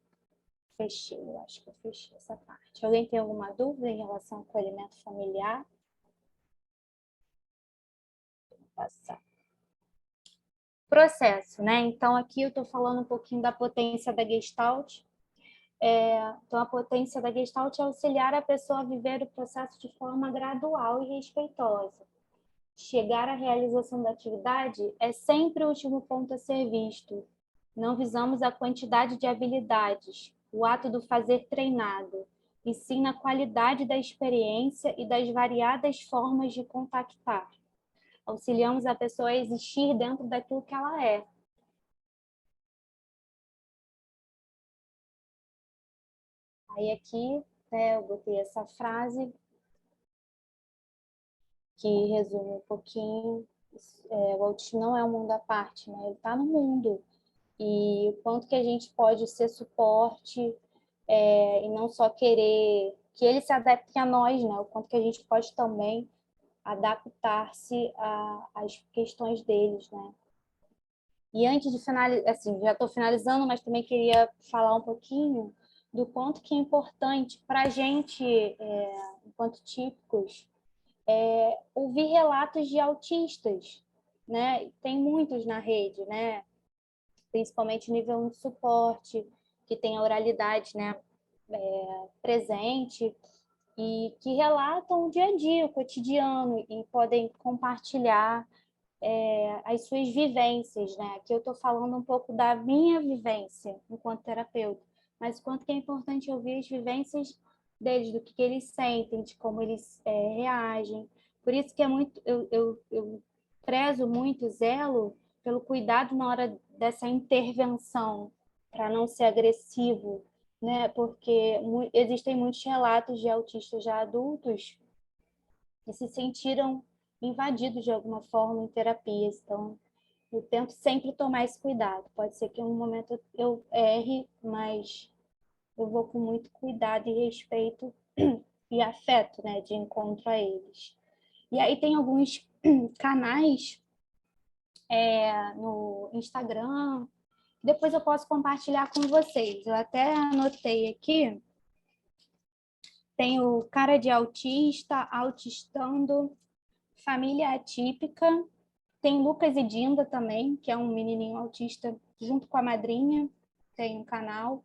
fechei, eu acho que eu fechei essa parte. Alguém tem alguma dúvida em relação ao acolhimento familiar? Vou passar. Processo, né? Então, aqui eu estou falando um pouquinho da potência da Gestalt. Então, a potência da Gestalt é auxiliar a pessoa a viver o processo de forma gradual e respeitosa. Chegar à realização da atividade é sempre o último ponto a ser visto. Não visamos a quantidade de habilidades, o ato do fazer treinado, e sim na qualidade da experiência e das variadas formas de contactar. Auxiliamos a pessoa a existir dentro daquilo que ela é. Aí aqui, né, eu botei essa frase que resume um pouquinho. O autismo não é um mundo à parte, né? Ele está no mundo. E o quanto que a gente pode ser suporte e não só querer que ele se adapte a nós, né? O quanto que a gente pode também adaptar-se às questões deles, né? E antes de finalizar, assim, já estou finalizando, mas também queria falar um pouquinho do quanto que é importante para a gente, enquanto típicos, ouvir relatos de autistas, né? Tem muitos na rede, né? Principalmente nível 1 de suporte, que tem a oralidade, né, presente, e que relatam o dia a dia, o cotidiano, e podem compartilhar as suas vivências, né? Aqui eu estou falando um pouco da minha vivência enquanto terapeuta, mas quanto que é importante ouvir as vivências deles, do que eles sentem, de como eles reagem. Por isso que é muito, eu prezo muito, zelo pelo cuidado na hora dessa intervenção, para não ser agressivo, né? Porque existem muitos relatos de autistas já adultos que se sentiram invadidos de alguma forma em terapias. Então, eu tento sempre tomar esse cuidado. Pode ser que em um momento eu erre, mas eu vou com muito cuidado e respeito e afeto, né, de encontro a eles. E aí tem alguns canais no Instagram, depois eu posso compartilhar com vocês. Eu até anotei aqui. Tem o Cara de Autista, Autistando, Família Atípica. Tem Lucas e Dinda também, que é um menininho autista, junto com a madrinha. Tem um canal.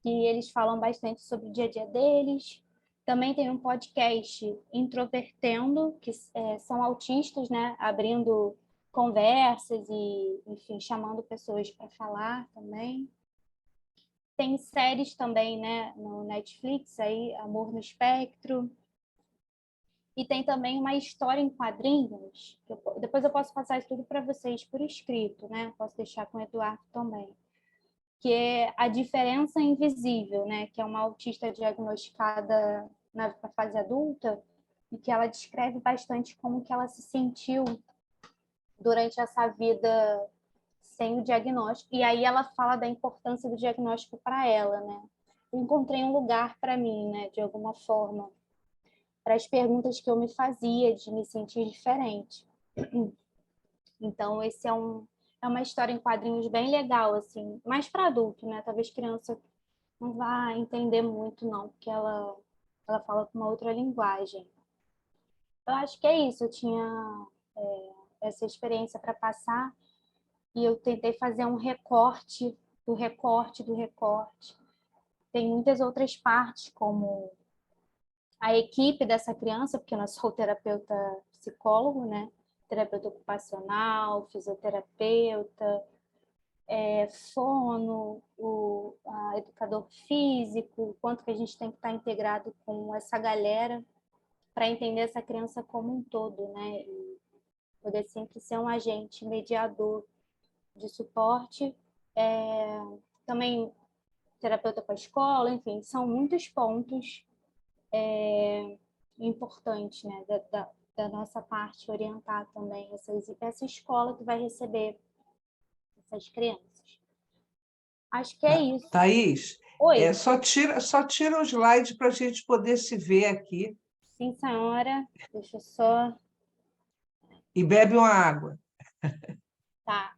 E eles falam bastante sobre o dia a dia deles. Também tem um podcast Introvertendo, que são autistas, né? Abrindo conversas e, enfim, chamando pessoas para falar também. Tem séries também, né, no Netflix, aí, Amor no Espectro. E tem também uma história em quadrinhos, que depois eu posso passar isso tudo para vocês por escrito, né? Posso deixar com o Eduardo também. Que é A Diferença Invisível, né? Que é uma autista diagnosticada na fase adulta e que ela descreve bastante como que ela se sentiu durante essa vida sem o diagnóstico. E aí ela fala da importância do diagnóstico para ela, né? Eu encontrei um lugar para mim, né? De alguma forma, para as perguntas que eu me fazia, de me sentir diferente. Então, esse é uma história em quadrinhos bem legal, assim, mais para adulto, né? Talvez criança não vá entender muito, não, porque ela fala com uma outra linguagem. Eu acho que é isso, eu tinha essa experiência para passar e eu tentei fazer um recorte do recorte do recorte. Tem muitas outras partes, como a equipe dessa criança, porque eu não sou terapeuta psicólogo, né? Terapeuta ocupacional, fisioterapeuta, fono, educador físico, quanto que a gente tem que estar integrado com essa galera para entender essa criança como um todo, né? E poder sempre ser um agente mediador de suporte. Também terapeuta com a escola, enfim, são muitos pontos importantes, né? Da nossa parte, orientar também essa escola que vai receber essas crianças. Acho que é isso. Thaís, Oi. só tira o slide para a gente poder se ver aqui. Sim, senhora. Deixa eu só... E bebe uma água. Tá.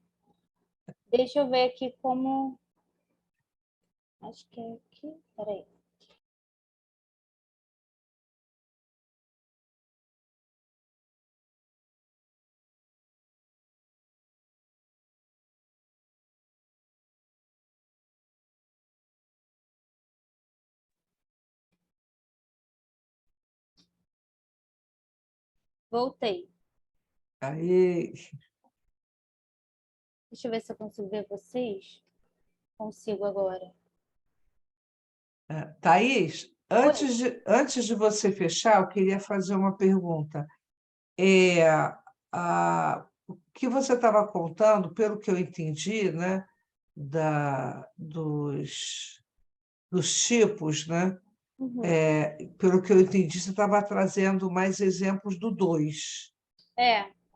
Deixa eu ver aqui como... Acho que é aqui. Peraí. Voltei. Aí, Deixa eu ver se eu consigo ver vocês. Consigo agora. Thaís, Oi. antes de você fechar, eu queria fazer uma pergunta. O que você estava contando, pelo que eu entendi, né, dos tipos, né? Uhum. Pelo que eu entendi, você estava trazendo mais exemplos do 2,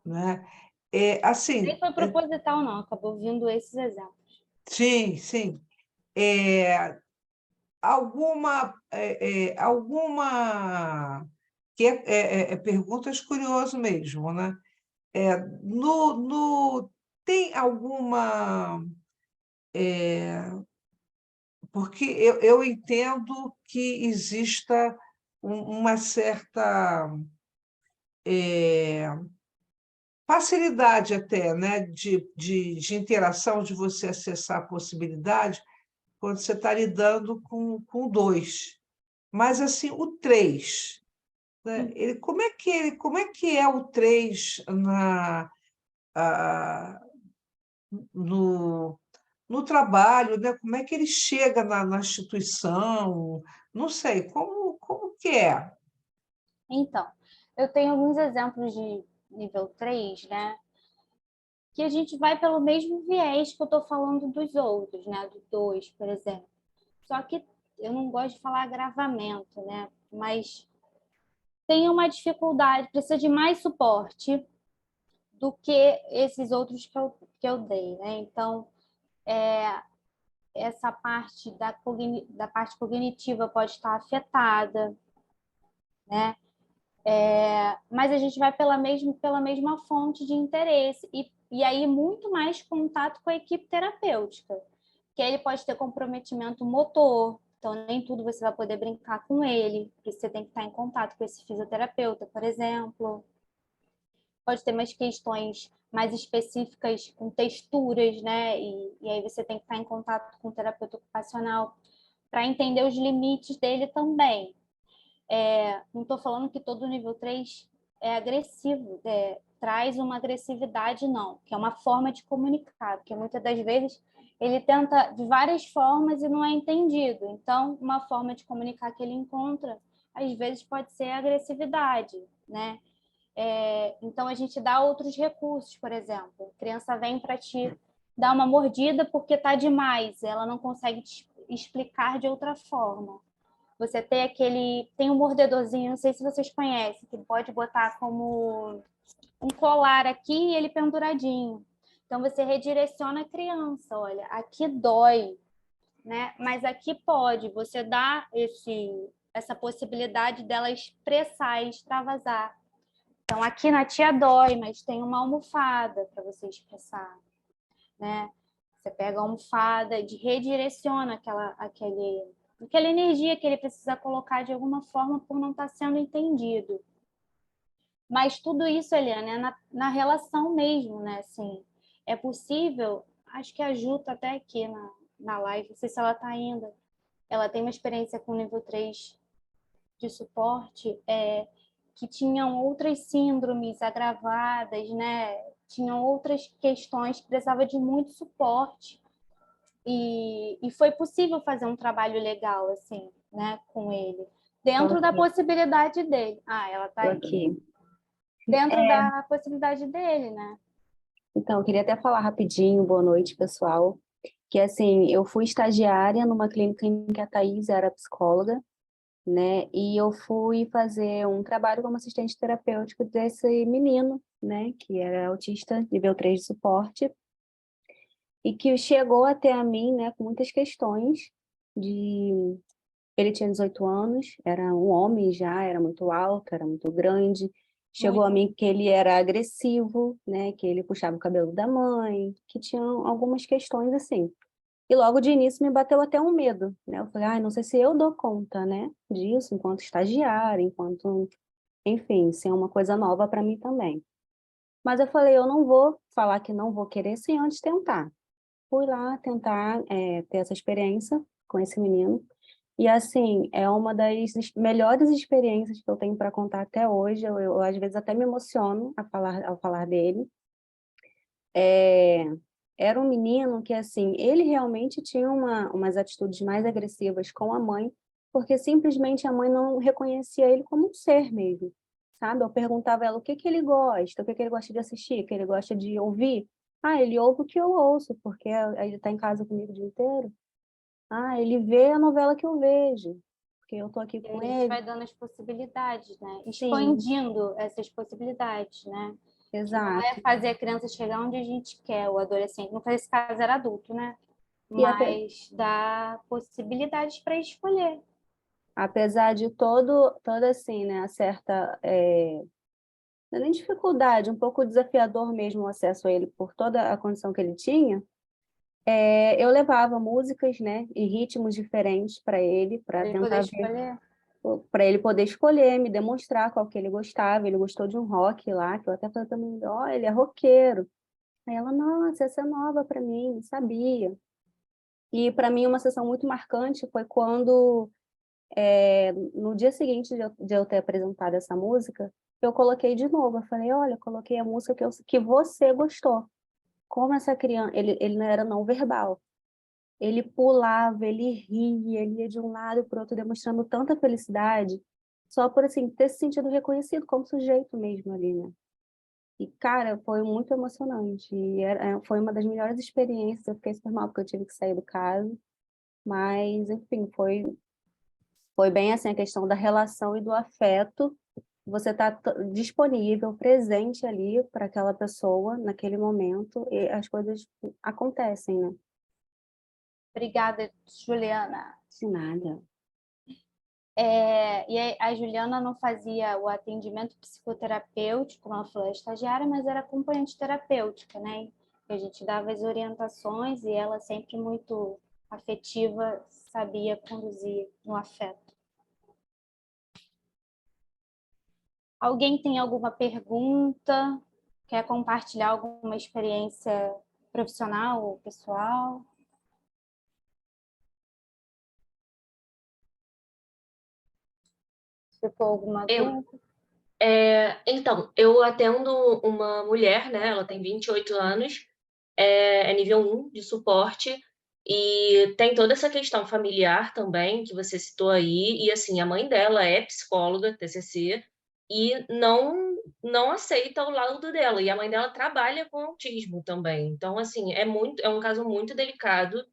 né? Nem Assim, foi proposital, não. Acabou vindo esses exemplos. sim, sim. Alguma que perguntas curioso mesmo, né? Tem alguma porque eu entendo que exista uma certa facilidade até, né, de interação, de você acessar a possibilidade quando você está lidando com o 2. Mas, assim, o 3, né, como é que é o 3 no, no trabalho, né? Como é que ele chega na instituição? Não sei, como que é? Então, eu tenho alguns exemplos de nível 3, né? Que a gente vai pelo mesmo viés que eu estou falando dos outros, né? Do 2, por exemplo. Só que eu não gosto de falar agravamento, né? Mas tem uma dificuldade, precisa de mais suporte do que esses outros que eu dei, né? Então, essa parte da parte cognitiva pode estar afetada, né? Mas a gente vai pela mesma fonte de interesse e aí muito mais contato com a equipe terapêutica, que aí ele pode ter comprometimento motor, então nem tudo você vai poder brincar com ele, porque você tem que estar em contato com esse fisioterapeuta, por exemplo. Pode ter mais questões mais específicas com texturas, né? E aí você tem que estar em contato com o terapeuta ocupacional para entender os limites dele também. Não estou falando que todo nível 3 é agressivo, traz uma agressividade, não, que é uma forma de comunicar, porque muitas das vezes ele tenta de várias formas e não é entendido. Então, uma forma de comunicar que ele encontra, às vezes, pode ser a agressividade, né? Então, a gente dá outros recursos, por exemplo. A criança vem para te dar uma mordida porque está demais, ela não consegue te explicar de outra forma. Você tem um mordedorzinho, não sei se vocês conhecem, que pode botar como um colar aqui e ele penduradinho. Então, você redireciona a criança, olha, aqui dói, né? Mas aqui pode, você dá essa possibilidade dela expressar e extravasar. Então, aqui na tia dói, mas tem uma almofada para você expressar, né? Você pega a almofada e redireciona aquela energia que ele precisa colocar de alguma forma por não estar sendo entendido. Mas tudo isso, Eliana, é na relação mesmo, né? Assim, é possível, acho que a Ju está até aqui na live, não sei se ela está ainda. Ela tem uma experiência com nível 3 de suporte, que tinham outras síndromes agravadas, né? Tinham outras questões que precisavam de muito suporte e foi possível fazer um trabalho legal, assim, né, com ele, dentro da possibilidade dele. Ah, ela tá Tô aí. aqui. Dentro da possibilidade dele, né? Então, eu queria até falar rapidinho, boa noite, pessoal. Que assim, eu fui estagiária numa clínica em que a Thaís era psicóloga, né? E eu fui fazer um trabalho como assistente terapêutico desse menino, né? Que era autista, nível 3 de suporte, e que chegou até a mim, né? Com muitas questões de... Ele tinha 18 anos, era um homem já, era muito alto, era muito grande. Chegou a mim que ele era agressivo, né? Que ele puxava o cabelo da mãe, que tinha algumas questões assim. E logo de início me bateu até um medo, né? Eu falei, ai, não sei se eu dou conta, né, disso, enquanto estagiária, enquanto, enfim, ser uma coisa nova para mim também. Mas eu falei, eu não vou falar que não vou querer sem antes tentar. Fui lá tentar ter essa experiência com esse menino. E, assim, é uma das melhores experiências que eu tenho para contar até hoje. Eu, às vezes, até me emociono ao falar dele. Era um menino que, assim, ele realmente tinha umas atitudes mais agressivas com a mãe, porque simplesmente a mãe não reconhecia ele como um ser mesmo, sabe? Eu perguntava a ela o que que ele gosta, o que que ele gosta de assistir, o que ele gosta de ouvir. Ah, ele ouve o que eu ouço, porque ele está em casa comigo o dia inteiro. Ah, ele vê a novela que eu vejo, porque eu estou aqui E com a gente ele. vai dando as possibilidades, né? Sim, Expandindo essas possibilidades, né? Que não é exato. fazer a criança chegar onde a gente quer, o adolescente. No caso, esse caso era adulto, né? E até, Mas dá possibilidades para escolher. apesar de toda assim, né, a certa não é nem dificuldade, um pouco desafiador mesmo o acesso a ele por toda a condição que ele tinha, eu levava músicas, né, e ritmos diferentes para ele, para Para ele poder tentar ver, escolher. para ele poder escolher, me demonstrar qual que ele gostava. Ele gostou de um rock lá, que eu até falei para mim, ó, ele é roqueiro. Aí ela, nossa, essa é nova para mim, não sabia. E para mim uma sessão muito marcante foi quando no dia seguinte de eu ter apresentado essa música, eu coloquei de novo. Eu falei, olha, eu coloquei a música que você gostou. Como essa criança, ele não era não verbal. Ele pulava, ele ria, ele ia de um lado para o outro, demonstrando tanta felicidade, só por assim ter se sentido reconhecido como sujeito mesmo ali, né? E, cara, foi muito emocionante. E foi uma das melhores experiências. Eu fiquei super mal porque eu tive que sair do caso. Mas, enfim, foi bem assim a questão da relação e do afeto. Você está disponível, presente ali para aquela pessoa naquele momento e as coisas acontecem, né? Obrigada, Juliana. De nada. E a Juliana não fazia o atendimento psicoterapêutico, como ela falou, estagiária, mas era acompanhante terapêutica, né? A gente dava as orientações e ela sempre muito afetiva, sabia conduzir no afeto. Alguém tem alguma pergunta? Quer compartilhar alguma experiência profissional ou pessoal? Ficou alguma Eu, dúvida? então, eu atendo uma mulher, né? Ela tem 28 anos, é nível 1 de suporte, e tem toda essa questão familiar também, que você citou aí, e assim, a mãe dela é psicóloga, TCC, e não aceita o laudo dela, e a mãe dela trabalha com autismo também. Então, assim, é um caso muito delicado.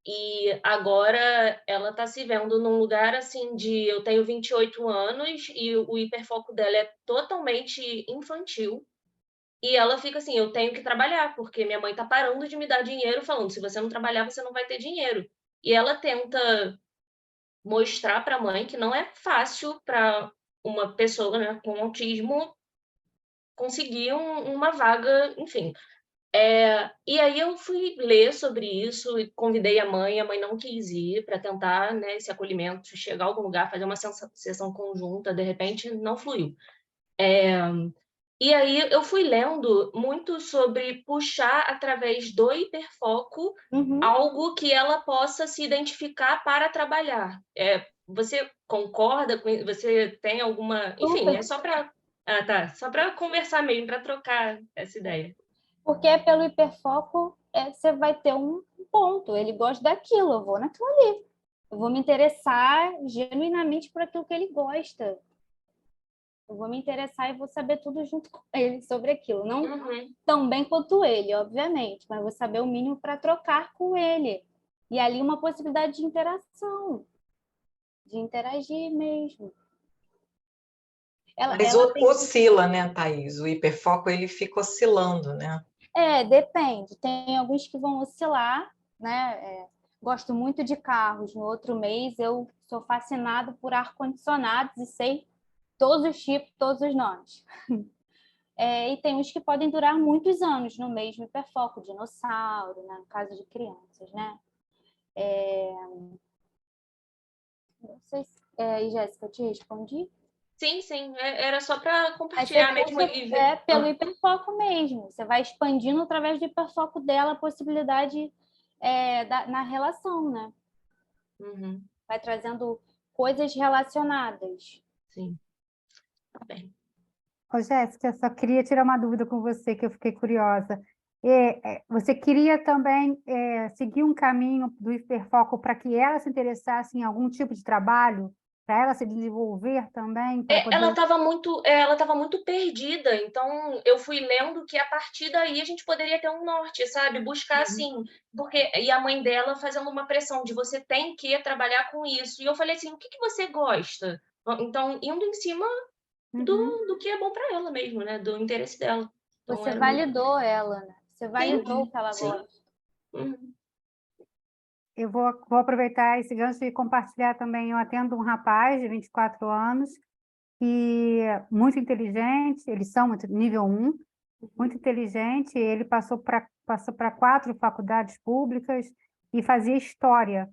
E agora ela está se vendo num lugar assim de eu tenho 28 anos e o hiperfoco dela é totalmente infantil. E ela fica assim, eu tenho que trabalhar, porque minha mãe está parando de me dar dinheiro, falando, se você não trabalhar, você não vai ter dinheiro. E ela tenta mostrar para a mãe que não é fácil para uma pessoa, né, com autismo conseguir uma vaga, enfim. E aí eu fui ler sobre isso e convidei a mãe não quis ir para tentar, né, esse acolhimento, chegar a algum lugar, fazer uma sessão conjunta, de repente não fluiu. E aí eu fui lendo muito sobre puxar através do hiperfoco algo que ela possa se identificar para trabalhar. Você concorda com isso? Você tem alguma... Enfim, Super. é só para... Ah, tá. Só para conversar mesmo, para trocar essa ideia. Porque pelo hiperfoco você vai ter um ponto. Ele gosta daquilo, eu vou naquilo ali. Eu vou me interessar genuinamente por aquilo que ele gosta. Eu vou me interessar e vou saber tudo junto com ele sobre aquilo. Não tão bem quanto ele, obviamente, mas vou saber o mínimo para trocar com ele. E ali uma possibilidade de interação, de interagir mesmo. Mas oscila, né, Thaís? O hiperfoco, ele fica oscilando, né? Depende. Tem alguns que vão oscilar, né? Gosto muito de carros. No outro mês, eu sou fascinado por ar-condicionados e sei todos os tipos, todos os nomes. E tem uns que podem durar muitos anos no mesmo hiperfoco, dinossauro, né? No caso de crianças, né? Não sei se... E Jéssica, eu te respondi? Sim, era só para Aí você compartilhar mesmo e ver. pelo hiperfoco mesmo. Você vai expandindo através do hiperfoco dela a possibilidade na relação, né? Vai trazendo coisas relacionadas. Sim. Tá bem. Ô, Jéssica, eu só queria tirar uma dúvida com você, que eu fiquei curiosa. Você queria também seguir um caminho do hiperfoco para que ela se interessasse em algum tipo de trabalho, para ela se desenvolver também, para poder... Ela estava muito perdida, então eu fui lendo que a partir daí a gente poderia ter um norte, sabe? Buscar assim, e a mãe dela fazendo uma pressão de você tem que trabalhar com isso. E eu falei assim, o que você gosta? Então, indo em cima do que é bom para ela mesmo, né? Do interesse dela. Então, Você validou ela, né? Você validou o que ela gosta. Eu vou aproveitar esse gancho e compartilhar também. Eu atendo um rapaz de 24 anos, que é muito inteligente, eles são nível 1, muito inteligente, ele passou para 4 faculdades públicas e fazia história.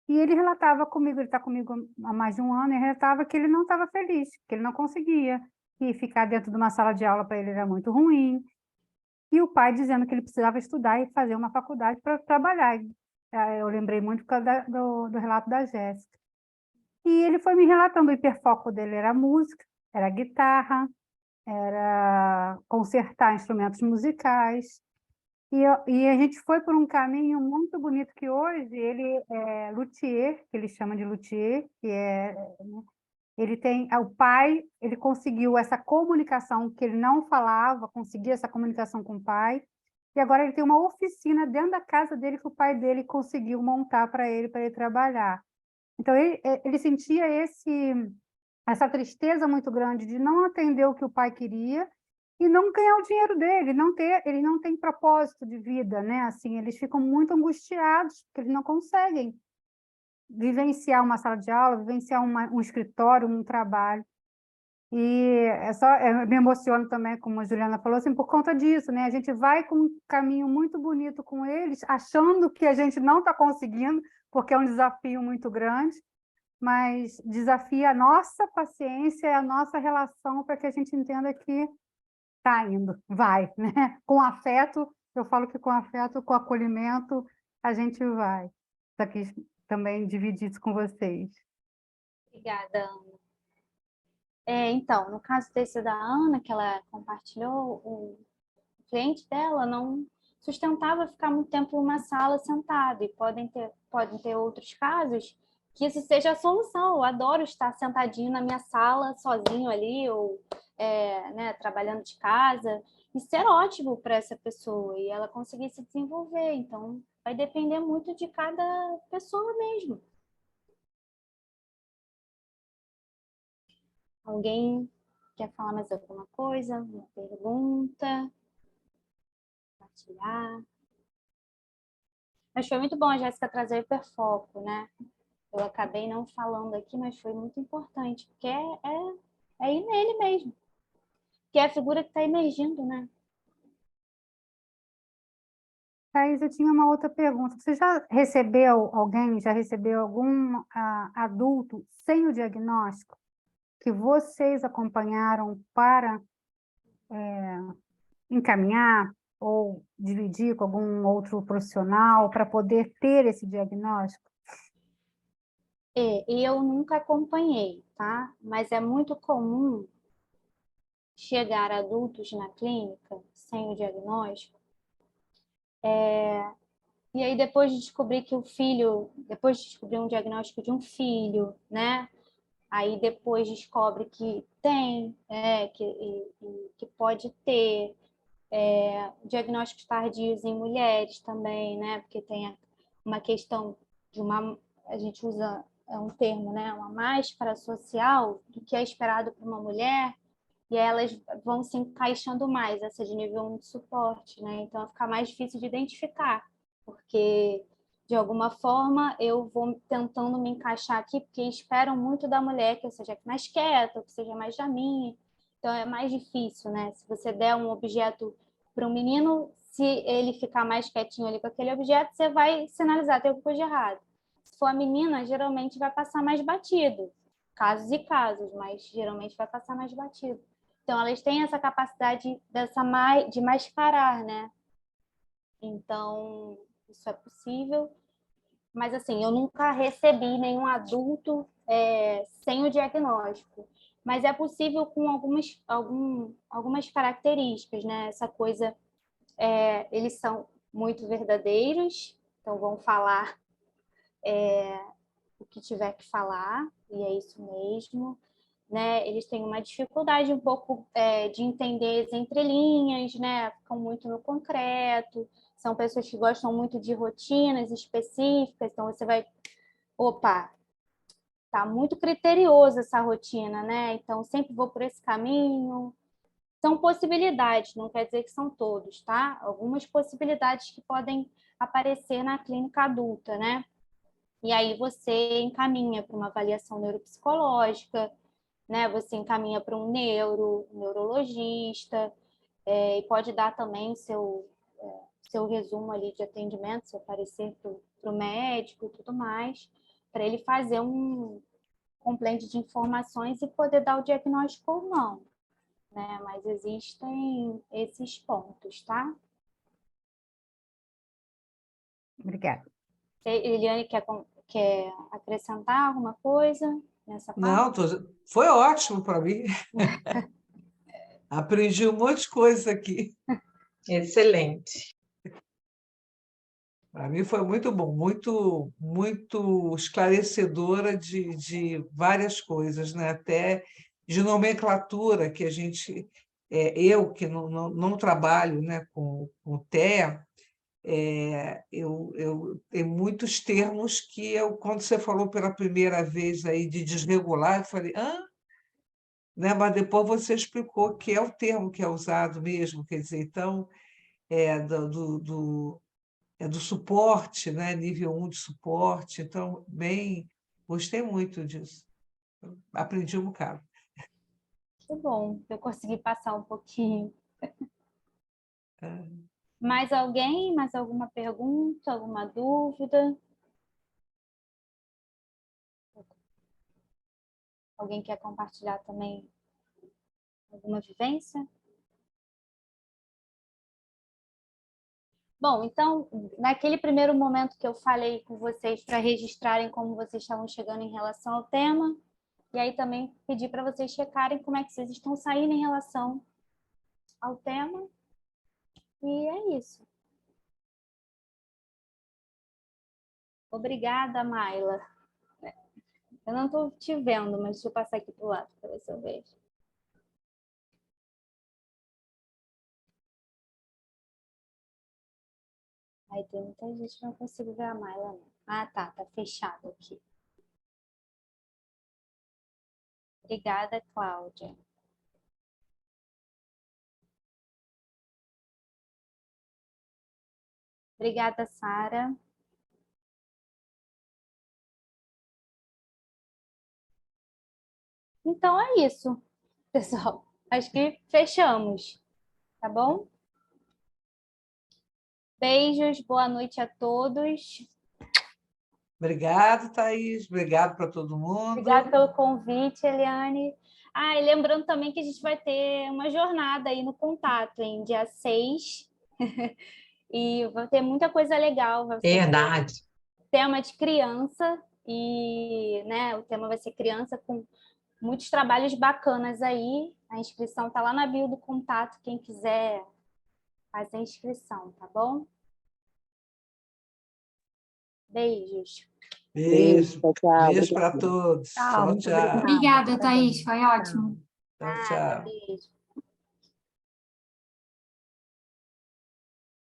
E ele relatava comigo, ele está comigo há mais de um ano, e relatava que ele não estava feliz, que ele não conseguia, que ficar dentro de uma sala de aula para ele era muito ruim, e o pai dizendo que ele precisava estudar e fazer uma faculdade para trabalhar. Eu lembrei muito por causa do relato da Jéssica. E ele foi me relatando, o hiperfoco dele era música, era guitarra, era consertar instrumentos musicais, e a gente foi por um caminho muito bonito, que hoje ele é luthier, que ele chama de luthier, que ele tem, o pai, ele conseguiu essa comunicação que ele não falava, conseguiu essa comunicação com o pai, e agora ele tem uma oficina dentro da casa dele que o pai dele conseguiu montar para ele trabalhar. Então, ele sentia essa tristeza muito grande de não atender o que o pai queria e não ganhar o dinheiro dele, ele não tem propósito de vida, né? Assim, eles ficam muito angustiados, porque eles não conseguem vivenciar uma sala de aula, vivenciar um escritório, um trabalho. E eu me emociono também, como a Juliana falou, assim, por conta disso, né? A gente vai com um caminho muito bonito com eles, achando que a gente não está conseguindo, porque é um desafio muito grande, mas desafia a nossa paciência e a nossa relação para que a gente entenda que está indo, vai, né? Com afeto, eu falo que com afeto, com acolhimento, a gente vai. Só quis também dividir isso com vocês. Obrigada, Ana. Então, no caso desse da Ana, que ela compartilhou, o cliente dela não sustentava ficar muito tempo numa sala sentado, e podem ter outros casos que isso seja a solução. Eu adoro estar sentadinho na minha sala, sozinho ali, ou né, trabalhando de casa, e ser ótimo para essa pessoa, e ela conseguir se desenvolver. Então, vai depender muito de cada pessoa mesmo. Alguém quer falar mais alguma coisa? Uma pergunta? Compartilhar? Mas foi muito bom a Jéssica trazer o hiperfoco, né? Eu acabei não falando aqui, mas foi muito importante, porque é ir nele mesmo. Que é a figura que está emergindo, né? Thaís, eu tinha uma outra pergunta. Você já recebeu algum adulto sem o diagnóstico que vocês acompanharam para encaminhar ou dividir com algum outro profissional para poder ter esse diagnóstico? E eu nunca acompanhei, tá? Mas é muito comum chegar adultos na clínica sem o diagnóstico E aí, depois de descobrir que o filho, depois de descobrir um diagnóstico de um filho, né? Aí depois descobre que tem, que pode ter diagnósticos tardios em mulheres também, né? Porque tem uma questão de a gente usa um termo, né? Uma máscara social do que é esperado para uma mulher, e elas vão se encaixando mais, essa de nível 1 de suporte, né? Então fica mais difícil de identificar, porque de alguma forma eu vou tentando me encaixar aqui, porque esperam muito da mulher que eu seja mais quieta, que seja mais da minha. Então é mais difícil, né? Se você der um objeto para um menino, se ele ficar mais quietinho ali com aquele objeto, você vai sinalizar, tem alguma coisa de errado. Se for a menina, geralmente vai passar mais batido. Casos e casos, mas geralmente vai passar mais batido. Então, elas têm essa capacidade de mascarar, né? Então, isso é possível. Mas, assim, eu nunca recebi nenhum adulto sem o diagnóstico. Mas é possível com algumas características, né? Essa coisa, eles são muito verdadeiros, então vão falar o que tiver que falar, e é isso mesmo. Né? Eles têm uma dificuldade um pouco de entender as entrelinhas, né? Ficam muito no concreto, são pessoas que gostam muito de rotinas específicas, então você vai, opa, tá muito criterioso essa rotina, né? Então sempre vou por esse caminho. São possibilidades, não quer dizer que são todos, tá? Algumas possibilidades que podem aparecer na clínica adulta, né? E aí você encaminha para uma avaliação neuropsicológica, né? Você encaminha para um neurologista, e pode dar também seu resumo ali de atendimento, seu parecer para o médico e tudo mais, para ele fazer um complaint de informações e poder dar o diagnóstico ou não, né? Mas existem esses pontos, tá? Obrigada. Eliane, quer acrescentar alguma coisa nessa parte? Não, foi ótimo para mim. Aprendi um monte de coisa aqui. Excelente. Para mim foi muito bom, muito esclarecedora de várias coisas, né? Até de nomenclatura que a gente, eu que não trabalho, né, com TEA, eu tenho muitos termos que quando você falou pela primeira vez aí de desregular, eu falei, né? Mas depois você explicou que é o termo que é usado mesmo, quer dizer, então, do suporte, né? Nível 1 de suporte, então, gostei muito disso, aprendi um bocado. Que bom, eu consegui passar um pouquinho. É. Mais alguém? Mais alguma pergunta? Alguma dúvida? Alguém quer compartilhar também alguma vivência? Bom, então, naquele primeiro momento que eu falei com vocês para registrarem como vocês estavam chegando em relação ao tema, e aí também pedi para vocês checarem como é que vocês estão saindo em relação ao tema. E é isso. Obrigada, Maila. Eu não estou te vendo, mas deixa eu passar aqui para o lado para ver se eu vejo. Aí tem muita gente que não consigo ver a Maila, não. Ah, tá fechado aqui. Obrigada, Cláudia. Obrigada, Sara. Então é isso, pessoal. Acho que fechamos, tá bom? Beijos, boa noite a todos. Obrigado, Thaís, obrigado para todo mundo. Obrigada pelo convite, Eliane. Ah, e lembrando também que a gente vai ter uma jornada aí no contato, em dia 6. E vai ter muita coisa legal. Vai ser Verdade. tema de criança, e né, o tema vai ser criança, com muitos trabalhos bacanas aí. A inscrição está lá na bio do contato, quem quiser fazer a inscrição, tá bom? Beijos. Beijo. Tchau, tchau. Beijo para Obrigada. todos. Tchau, Tchau, muito tchau. obrigada. Obrigada, Thaís, Parabéns. foi ótimo. Tchau, Nada, tchau. beijo.